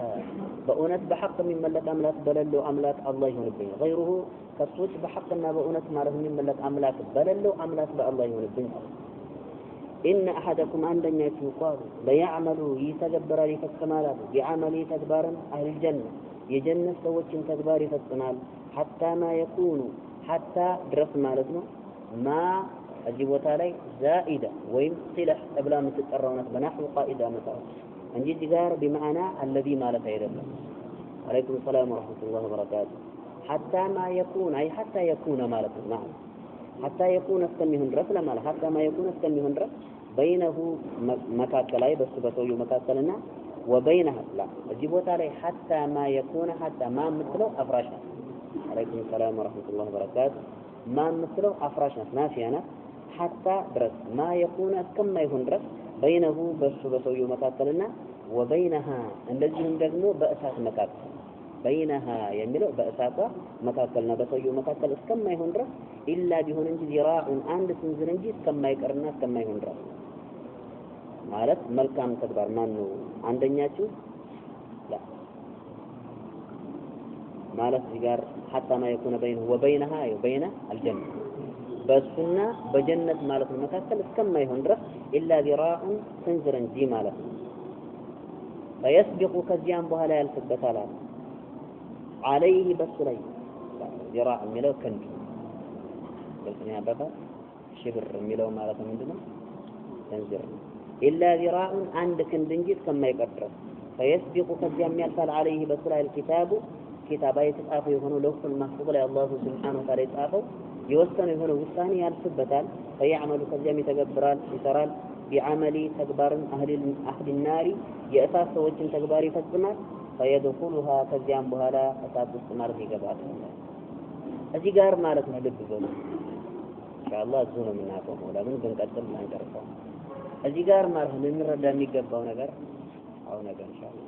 በእውነት በሐቅ የሚመለክ አምላክ በሌለው አምላክ አላህ ይሁንብኝ غيره ከሱት በሐቅና በእውነት ማለት የሚመለክ አምላክ በሌለው አምላክ በአላህ ይሁንብኝ። إن أحدكم عندنا يقال لا يعمل يتجبر يفسمال بعمل تجبارا أهل الجنة يجنة سوتشن تجبار يفسمال حتى ما يكون حتى درس مالتنا ما أجيبوت علي زائدة وين صلح قبل ما تتقرونت بنحو قائدة مثلا أنجي جار بمعنى الذي مالت أيضا. عليكم السلام ورحمة الله وبركاته. حتى ما يكون أي حتى يكون مالتنا نعم حتى يكون استميهن رف لما حتى ما يكون استميهن رف بينه مكاكلاي بس بتويو مكاكلنا وبينها لا الجيبوت عليه حتى ما يكون حتى ما مثله أفراشنا. عليكم السلام ورحمة الله وبركاته. ما مثله أفراشنا نافيانا حتى درس ما يكون كم ما يكون درس بينه بس بتويو مكاكلنا وبينها الذين دقموا بأساس مكاكل بينها يملؤ بأساقا مكاكلنا بسويو مكاكل كما يهون درس إلا بهون انجي ذراع عند سنزل انجي كما يكرنا كما يهون درس ማለት መልካም ተግባር ማን ነው አንደኛችሁ لا ማለት ዚጋር حتى ما يكون بينه وبينها وبين الجنة بسنا بجنة ማለት ነው መካከል እስከማይሆን ድረስ إلا ذراع سنزر እንጂ ማለት ነው فيسبق ከዚያም በኋላ ያልፍበታል عليه بس ላይ ذراع የሚለው ክንድ በልኛ አባባ ሽብር የሚለው ማለት ነው ምንድነው سنزر إلا ذراع عند ክንድ እንጂ እስከማይቀር ድረስ فيسبق ከዚያም ያልፋል عليه بس ላይ الكتاب كتابه የተጻፈው የሆነው ለሁሉ ማህፉዝ ላይ አላህ Subhanahu Wa Ta'ala የጻፈው የወሰነ የሆነው ውሳኔ ያልፍበታል فيعمل ከዚያም ይተገብራል ይሰራል بعمل ተግባር አህሊ النار የእሳት ሰዎችን ተግባር ይፈጽማል فيدخلها ከዚያም በኋላ እሳት ውስጥ ማለት ይገባል እዚህ ጋር ማለት ነው ልብ በሉ ኢንሻአላህ እዙ ነው የምናቆመው ለምን ብንቀጥል አንጨርሰው እዚህ ጋር ማለት ነው ልንረዳ የሚገባው ነገር አሁን ነገር ኢንሻአላህ